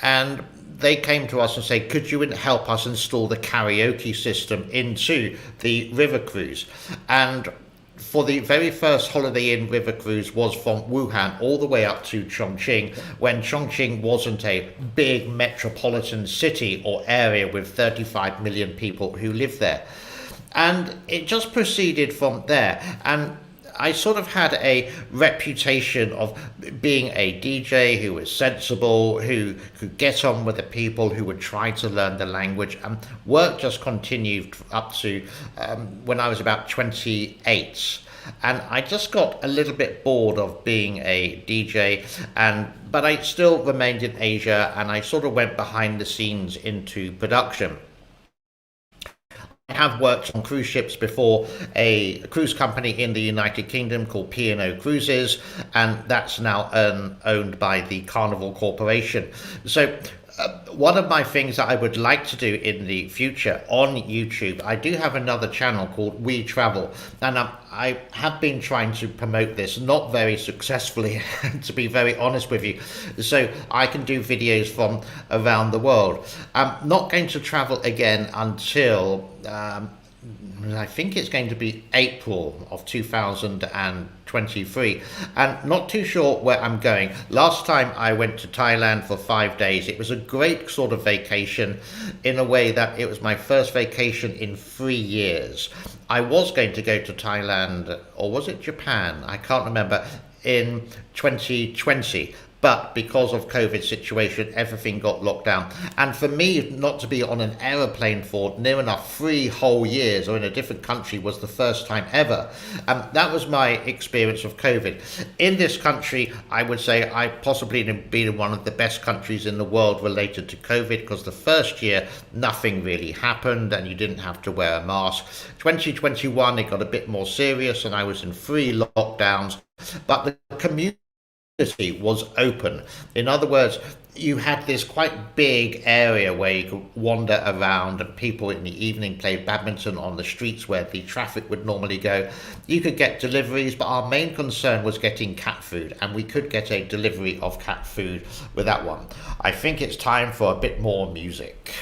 And they came to us and said, could you help us install the karaoke system into the river cruise? And for the very first Holiday Inn river cruise was from Wuhan all the way up to Chongqing, when Chongqing wasn't a big metropolitan city or area with 35 million people who lived there. And it just proceeded from there. And I sort of had a reputation of being a DJ who was sensible, who could get on with the people, who would try to learn the language. And work just continued up to when I was about 28. And I just got a little bit bored of being a DJ, but I still remained in Asia, and I sort of went behind the scenes into production. I have worked on cruise ships before, a cruise company in the United Kingdom called P&O Cruises, and that's now owned by the Carnival Corporation. So one of my things that I would like to do in the future on YouTube, I do have another channel called We Travel, and I have been trying to promote this, not very successfully, to be very honest with you, so I can do videos from around the world. I'm not going to travel again until I think it's going to be April of 2023, and not too sure where I'm going. Last time I went to Thailand for 5 days. It was a great sort of vacation in a way that it was my first vacation in 3 years. I was going to go to Thailand, or was it Japan? I can't remember, in 2020. But because of COVID situation, everything got locked down. And for me, not to be on an aeroplane for near enough 3 whole years or in a different country was the first time ever. That was my experience of COVID. In this country, I would say I possibly been in one of the best countries in the world related to COVID, because the first year, nothing really happened and you didn't have to wear a mask. 2021, it got a bit more serious and I was in 3 lockdowns. But the community was open. In other words, you had this quite big area where you could wander around, and people in the evening played badminton on the streets where the traffic would normally go. You could get deliveries, but our main concern was getting cat food, and we could get a delivery of cat food with that one. I think it's time for a bit more music.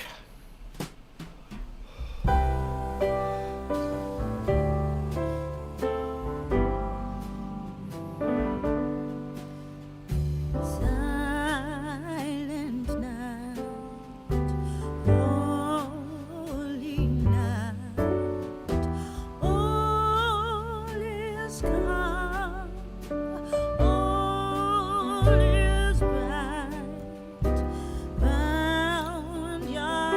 Silent night, holy night, all is calm, all is bright. Round your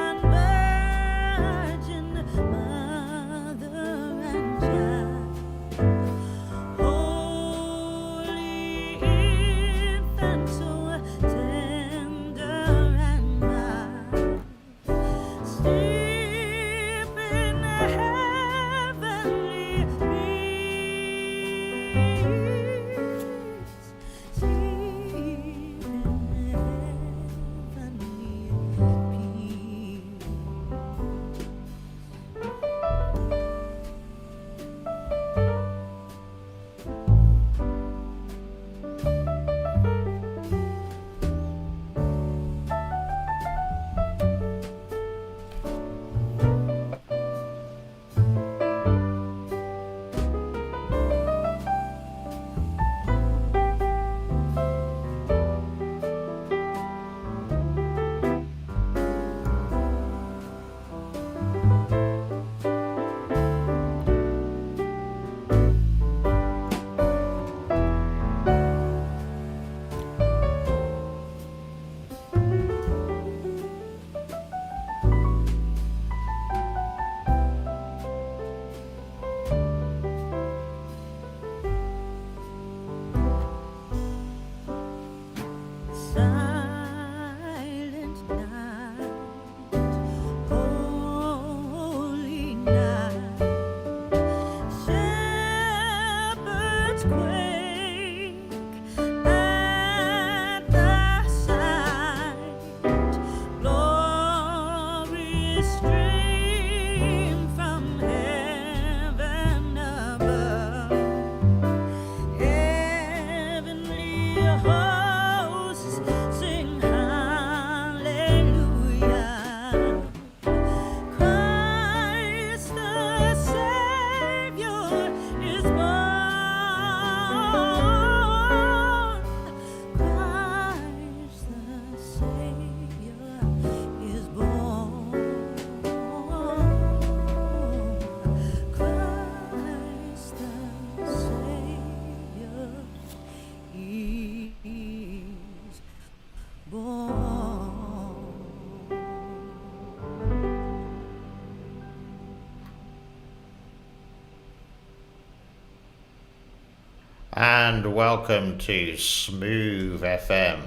and welcome to Smooth FM.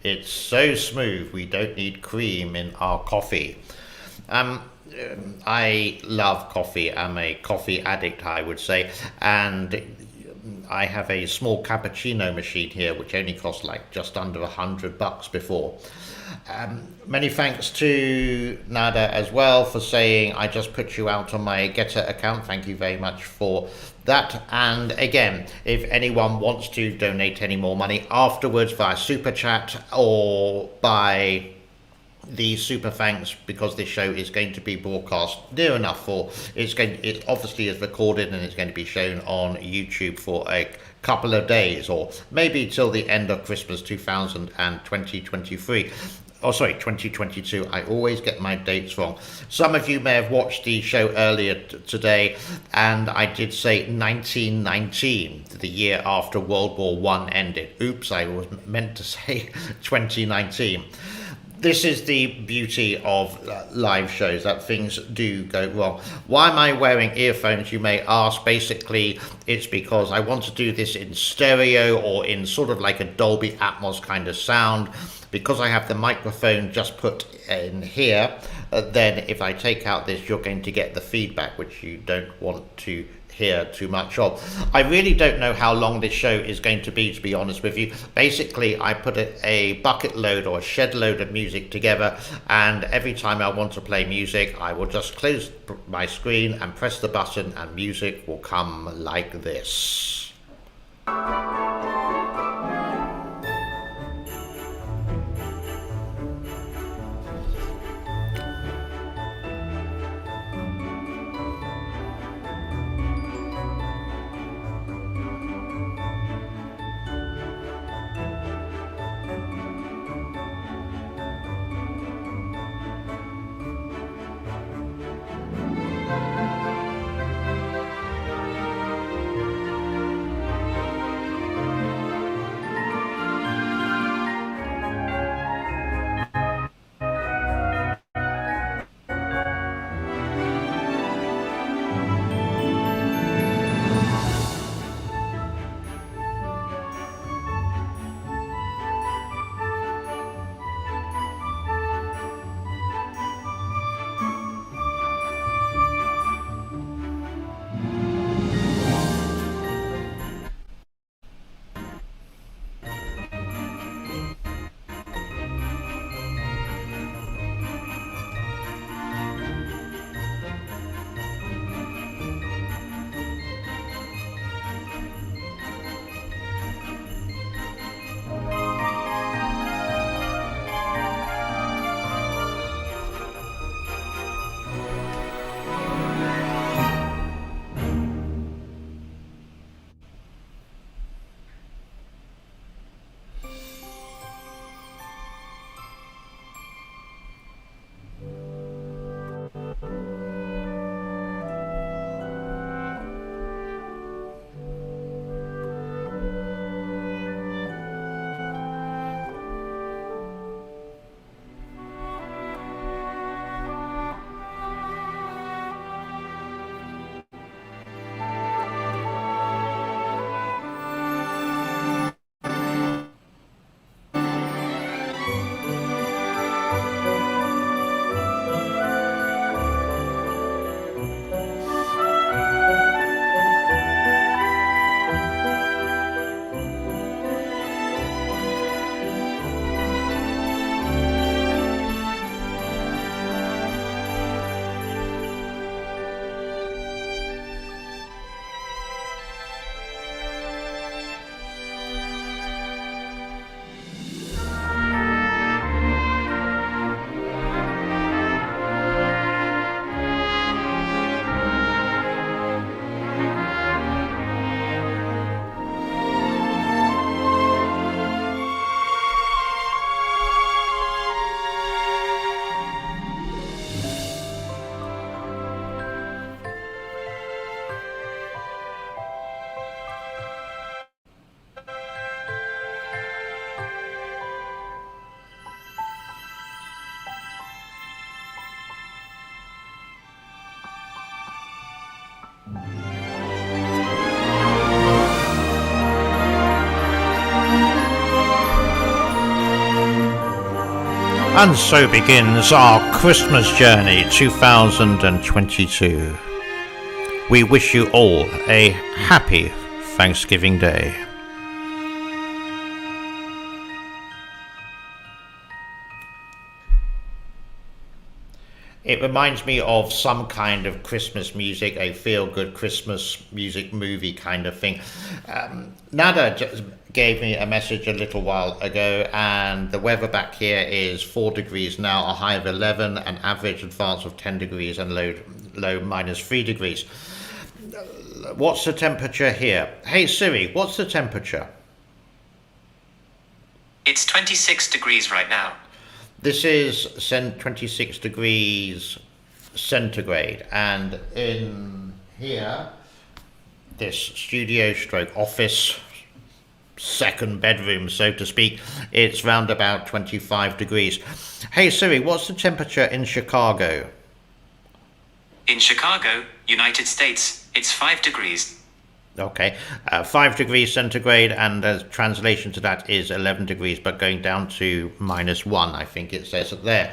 It's so smooth we don't need cream in our coffee. I love coffee. I'm a coffee addict, I would say, and I have a small cappuccino machine here, which only cost like just under $100 before. Many thanks to Nada as well for saying I just put you out on my Getter account. Thank you very much for that. And again, if anyone wants to donate any more money afterwards via Super Chat or by the Super Thanks, because this show is going to be broadcast near enough for it obviously is recorded and it's going to be shown on YouTube for a couple of days, or maybe till the end of Christmas 2023. Oh, sorry, 2022. I always get my dates wrong. Some of you may have watched the show earlier today, and I did say 1919, the year after World War One ended. Oops, I was meant to say 2019. This is the beauty of live shows, that things do go wrong. Why am I wearing earphones, you may ask? Basically, it's because I want to do this in stereo or in sort of like a Dolby Atmos kind of sound. Because I have the microphone just put in here, then if I take out this, you're going to get the feedback, which you don't want to hear too much of. I really don't know how long this show is going to be honest with you. Basically, I put a bucket load or a shed load of music together, and every time I want to play music, I will just close my screen and press the button, and music will come like this. And so begins our Christmas journey 2022. We wish you all a happy Thanksgiving Day. It reminds me of some kind of Christmas music, a feel-good Christmas music movie kind of thing. Nada just gave me a message a little while ago, and the weather back here is 4 degrees now, a high of 11, an average advance of 10 degrees, and low minus 3 degrees. What's the temperature here? Hey Siri, what's the temperature? It's 26 degrees right now. This is 26 degrees centigrade, and in here, this studio stroke office, second bedroom, so to speak, it's round about 25 degrees. Hey Siri, what's the temperature in Chicago? In Chicago, United States, it's 5 degrees. Okay, 5 degrees centigrade, and the translation to that is 11 degrees, but going down to -1, I think it says it there.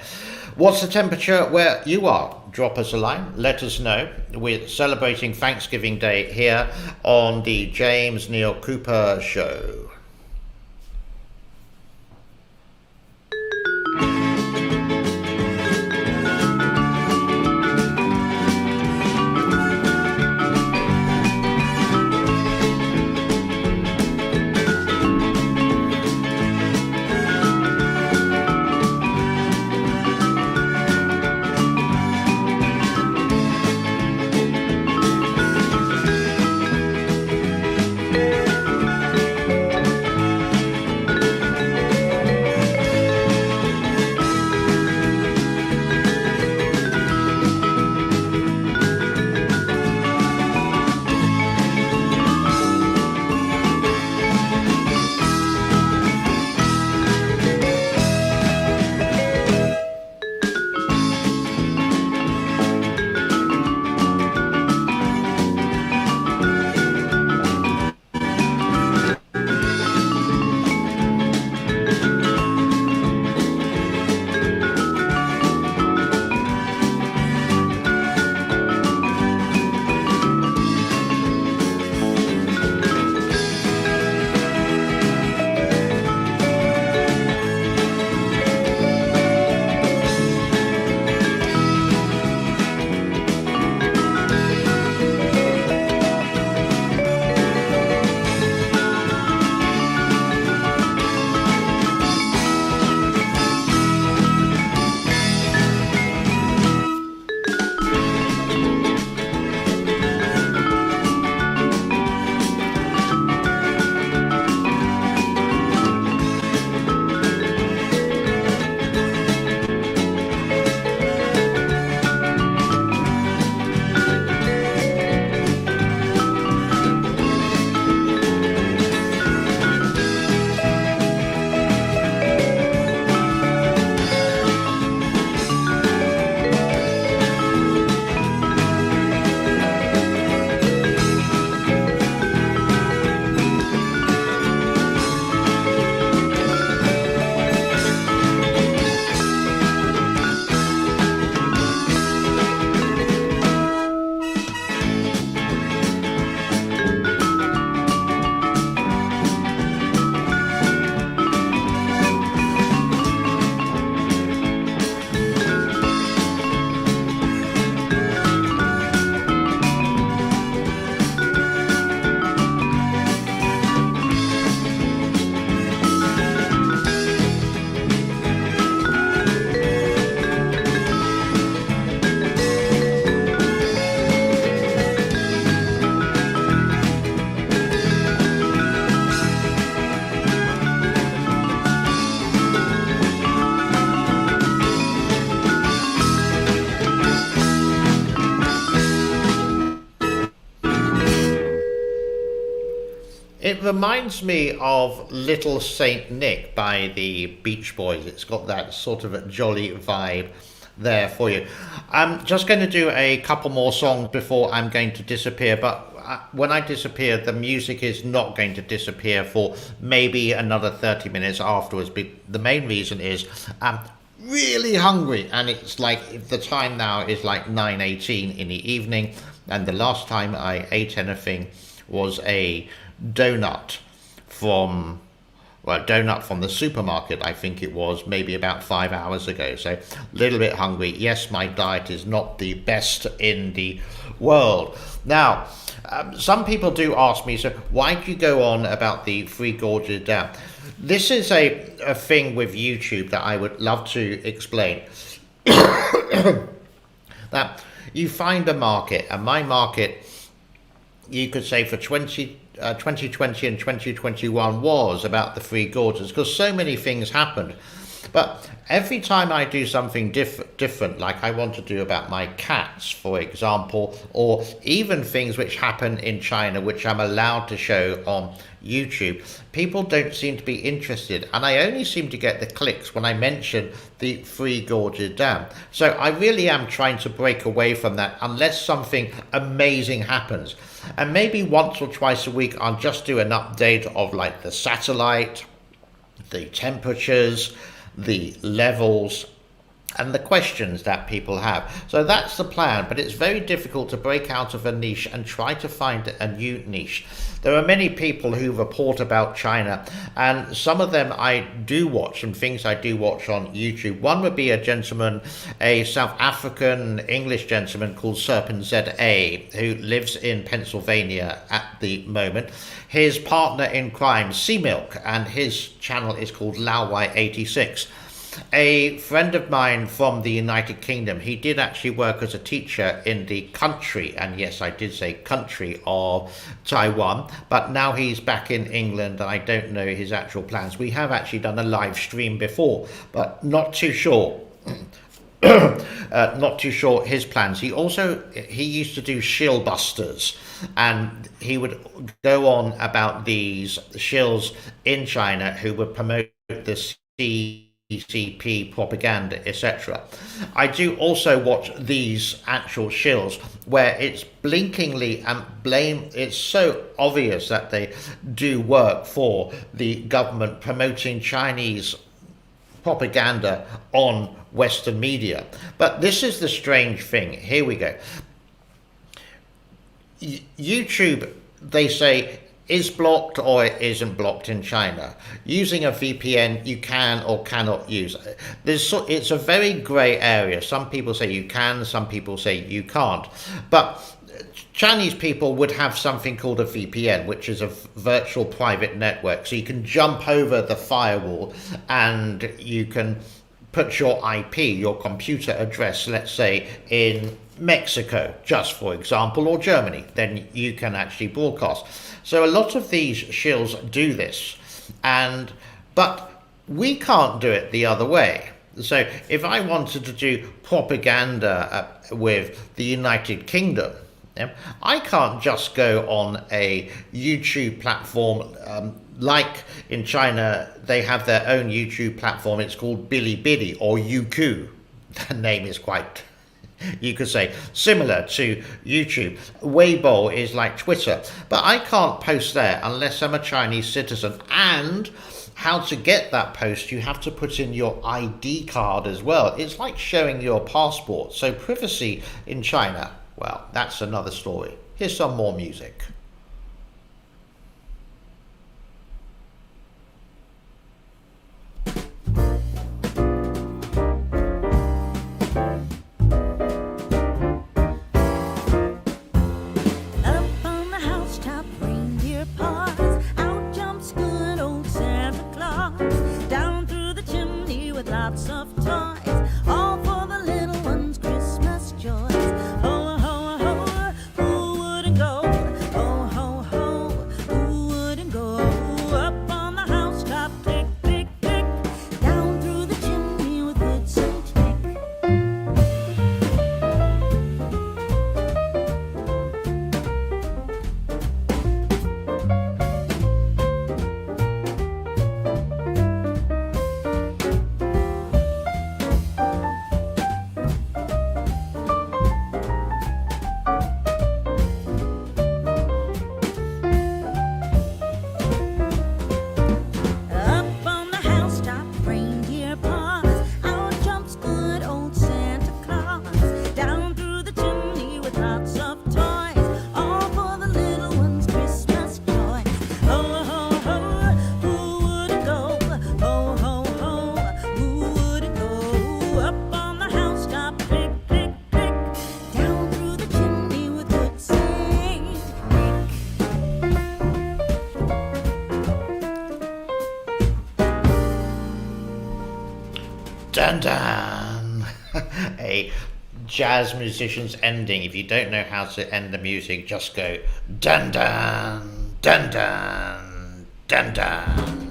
What's the temperature where you are? Drop us a line, let us know. We're celebrating Thanksgiving Day here on the James Neil Cooper Show. It reminds me of Little Saint Nick by the Beach Boys. It's got that sort of a jolly vibe there for you. I'm just going to do a couple more songs before I'm going to disappear, but when I disappear, the music is not going to disappear for maybe another 30 minutes afterwards. The main reason is really hungry, and it's like the time now is like 9:18 in the evening, and the last time I ate anything was a donut from the supermarket. I think it was maybe about 5 hours ago. So a little bit hungry. Yes, my diet is not the best in the world. Now, some people do ask me, so why do you go on about the Three Gorges Dam? This is a thing with YouTube that I would love to explain. That you find a market, and my market, you could say for 2020 and 2021 was about the Three Gorges, because so many things happened. But every time I do something different, like I want to do about my cats, for example, or even things which happen in China, which I'm allowed to show on YouTube, people don't seem to be interested. And I only seem to get the clicks when I mention the Three Gorges Dam. So I really am trying to break away from that unless something amazing happens. And maybe once or twice a week, I'll just do an update of like the satellite, the temperatures, the levels, and the questions that people have. So that's the plan, but it's very difficult to break out of a niche and try to find a new niche. There are many people who report about China, and some of them I do watch, and things I do watch on YouTube. One would be a gentleman, a South African English gentleman called Serpent ZA, who lives in Pennsylvania at the moment. His partner in crime, Sea Milk, and his channel is called Laowai86. A friend of mine from the United Kingdom, he did actually work as a teacher in the country, and yes, I did say country, of Taiwan, but now he's back in England, and I don't know his actual plans. We have actually done a live stream before, but not too sure. Not too sure his plans. He used to do shill busters, and he would go on about these shills in China who would promote the CCP propaganda, etc. I do also watch these actual shills where it's blinkingly and it's so obvious that they do work for the government promoting Chinese propaganda on Western media. But this is the strange thing. Here we go. YouTube, they say, is blocked or it isn't blocked in China. Using a VPN, you can or cannot use. It's a very grey area. Some people say you can, some people say you can't. But Chinese people would have something called a VPN, which is a virtual private network. So you can jump over the firewall and you can put your IP, your computer address, let's say in Mexico, just for example, or Germany. Then you can actually broadcast. So a lot of these shills do this, but we can't do it the other way. So if I wanted to do propaganda with the United Kingdom, I can't just go on a YouTube platform like in China. They have their own YouTube platform. It's called Bilibili or Youku. The name is quite, you could say, similar to YouTube. Weibo is like Twitter, but I can't post there unless I'm a Chinese citizen. And how to get that post, you have to put in your ID card as well. It's like showing your passport. So privacy in China, well, that's another story. Here's some more music. Up on the housetop, reindeer paws. Out jumps good old Santa Claus. Down through the chimney with lots of toys. All for the little ones' Christmas joys. Ho, ho, ho, who wouldn't go? Ho, a jazz musician's ending. If you don't know how to end the music, just go dun dun dun dun dun dun.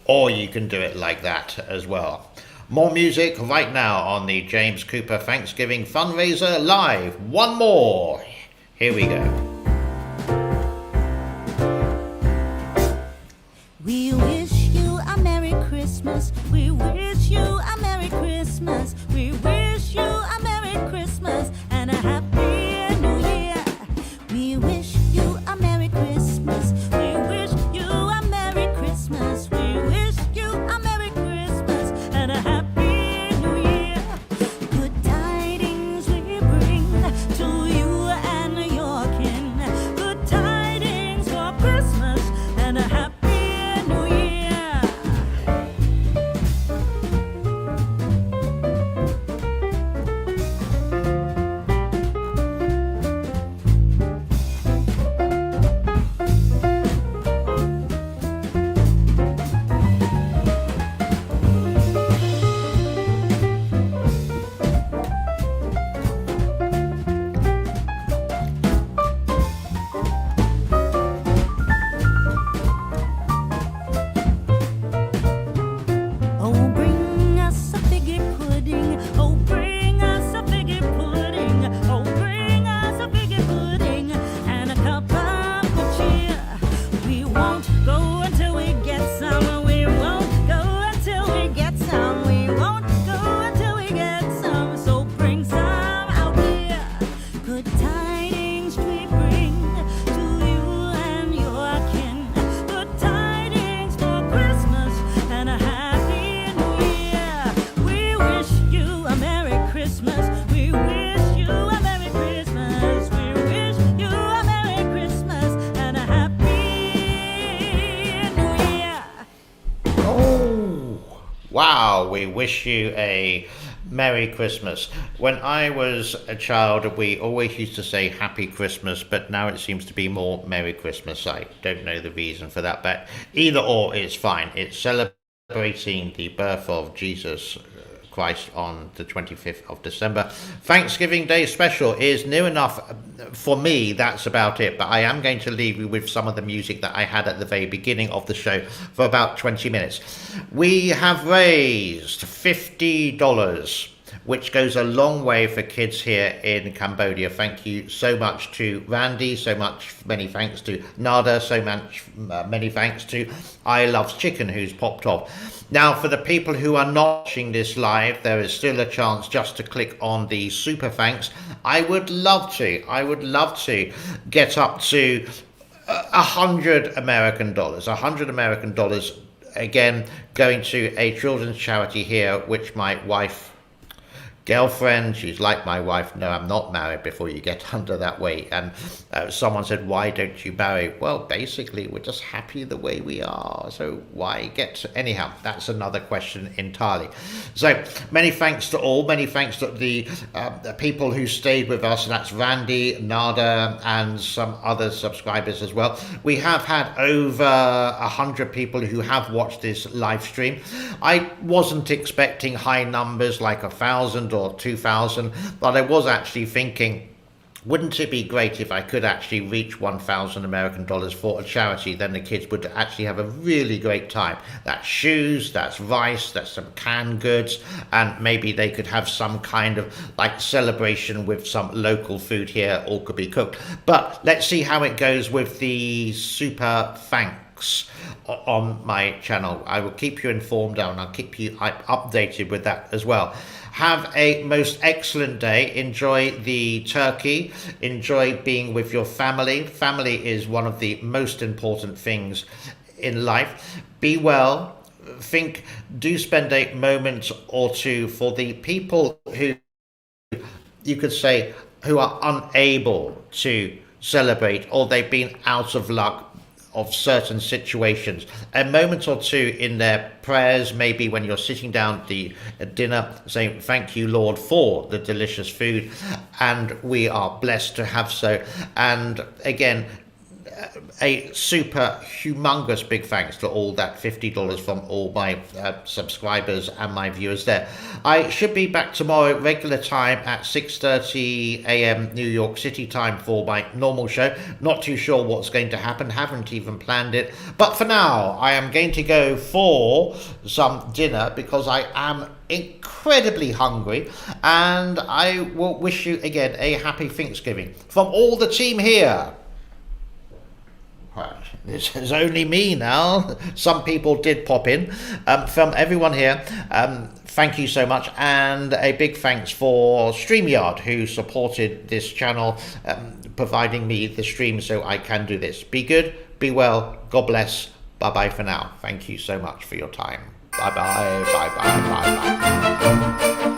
Or you can do it like that as well. More music right now on the James Cooper Thanksgiving Fundraiser Live. One more. Here we go. We wish you a Merry Christmas. We wish you a Merry Christmas. We wish you a Merry Christmas and a Happy New Year. We wish you a Merry Christmas. We wish you a Merry Christmas. We wish you a Merry Christmas and a Happy New Year. Good tidings we bring to you and your kin. Good tidings for Christmas and a Happy New Year. Oh, bring us a figgy pudding. Oh, bring us a figgy pudding. Oh, bring us a figgy pudding and a cup of good cheer. We won't go until we get some. We won't go until we get some. We won't go until we get some. So bring some out here. Good tidings we bring to you and your kin. Good tidings for Christmas and a Happy New Year. We wish you a Merry Christmas. We wish you a Merry Christmas. We wish you a Merry Christmas and a Happy New Year. Oh, wow, we wish you a Merry Christmas. When I was a child, we always used to say Happy Christmas, but now it seems to be more Merry Christmas. I don't know the reason for that, but either or is fine. It's celebrating the birth of Jesus Christ on the 25th of December. Thanksgiving Day special is near enough. For me, that's about it. But I am going to leave you with some of the music that I had at the very beginning of the show for about 20 minutes. We have raised $50, which goes a long way for kids here in Cambodia. Thank you so much to Randy, many thanks to Nada, many thanks to I Loves Chicken, who's popped off. Now, for the people who are not watching this live, there is still a chance just to click on the Super Thanks. I would love to get up to $100 American, again, going to a children's charity here, which my girlfriend, she's like my wife. No, I'm not married before you get under that way. And someone said, why don't you marry? Well, basically, we're just happy the way we are. So why get... Anyhow, that's another question entirely. So many thanks to all. Many thanks to the people who stayed with us. And that's Randy, Nada, and some other subscribers as well. We have had over 100 people who have watched this live stream. I wasn't expecting high numbers like 1,000 or 2,000, but I was actually thinking, wouldn't it be great if I could actually reach $1,000 for a charity? Then the kids would actually have a really great time. That's shoes, that's rice, that's some canned goods, and maybe they could have some kind of like celebration with some local food here, all could be cooked. But let's see how it goes with the Super Thanks on my channel. I will keep you informed and I'll keep you updated with that as well. Have a most excellent day. Enjoy the turkey. Enjoy being with your family. Family is one of the most important things in life. Be well. Do spend a moment or two for the people who, you could say, who are unable to celebrate, or they've been out of luck of certain situations. A moment or two in their prayers, maybe when you're sitting down at dinner, saying, thank you, Lord, for the delicious food, and we are blessed to have so. And again, a super humongous big thanks to all that $50 from all my subscribers and my viewers there. I should be back tomorrow regular time at 6:30 a.m. New York City time for my normal show. Not too sure what's going to happen, haven't even planned it, but for now I am going to go for some dinner because I am incredibly hungry, and I will wish you again a happy Thanksgiving from all the team here. Right, this is only me now. Some people did pop in. From everyone here, thank you so much, and a big thanks for StreamYard, who supported this channel, providing me the stream so I can do this. Be good, be well, God bless, bye bye for now. Thank you so much for your time. Bye bye, bye bye, bye bye.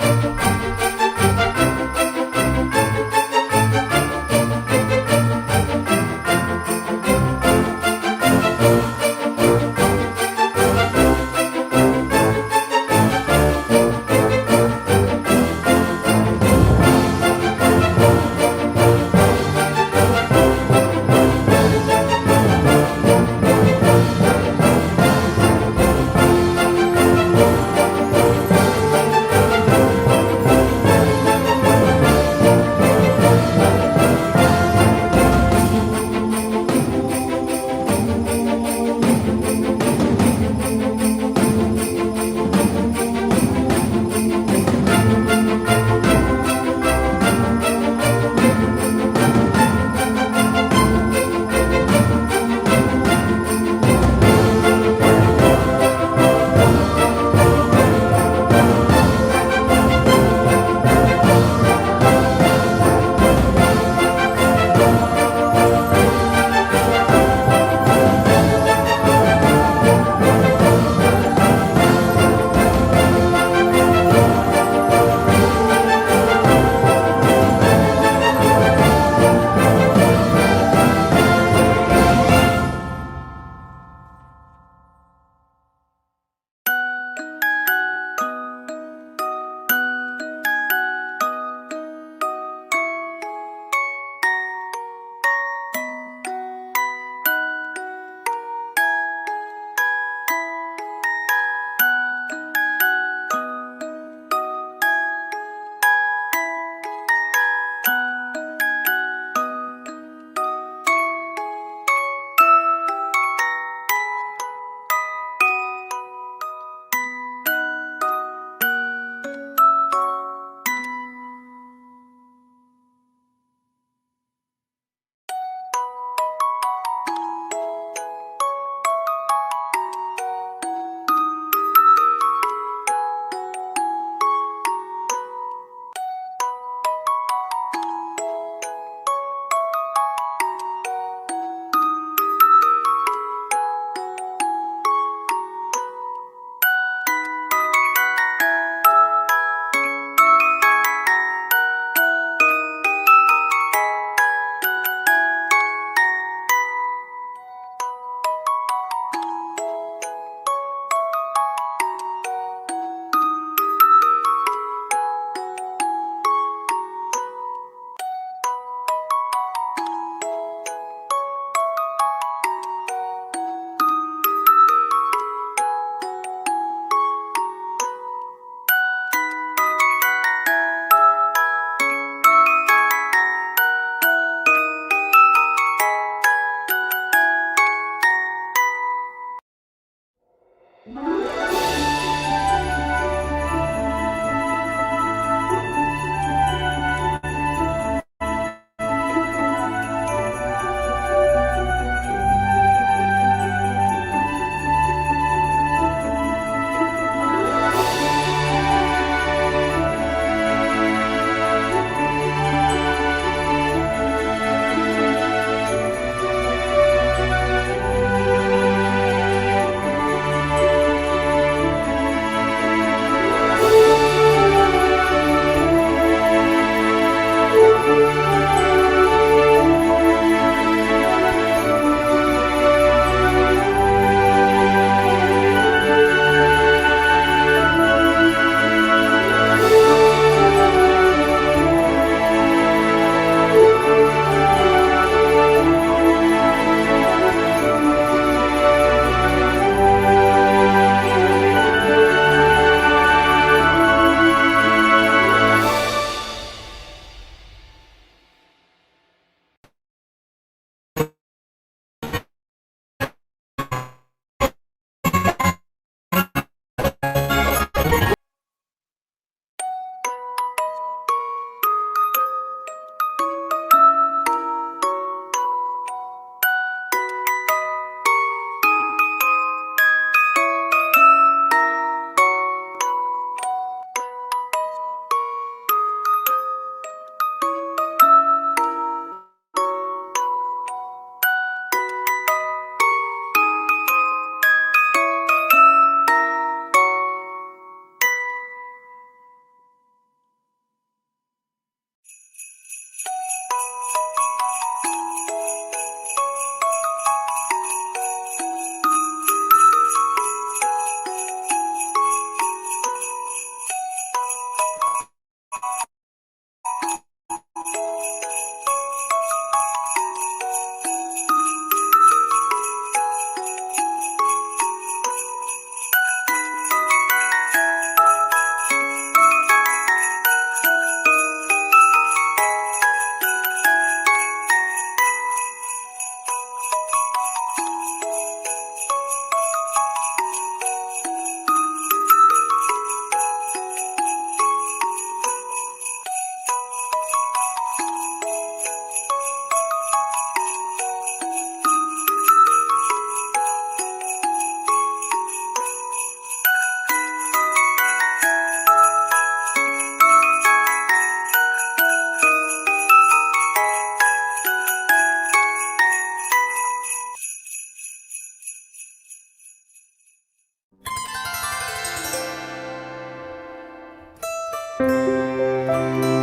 Christmas.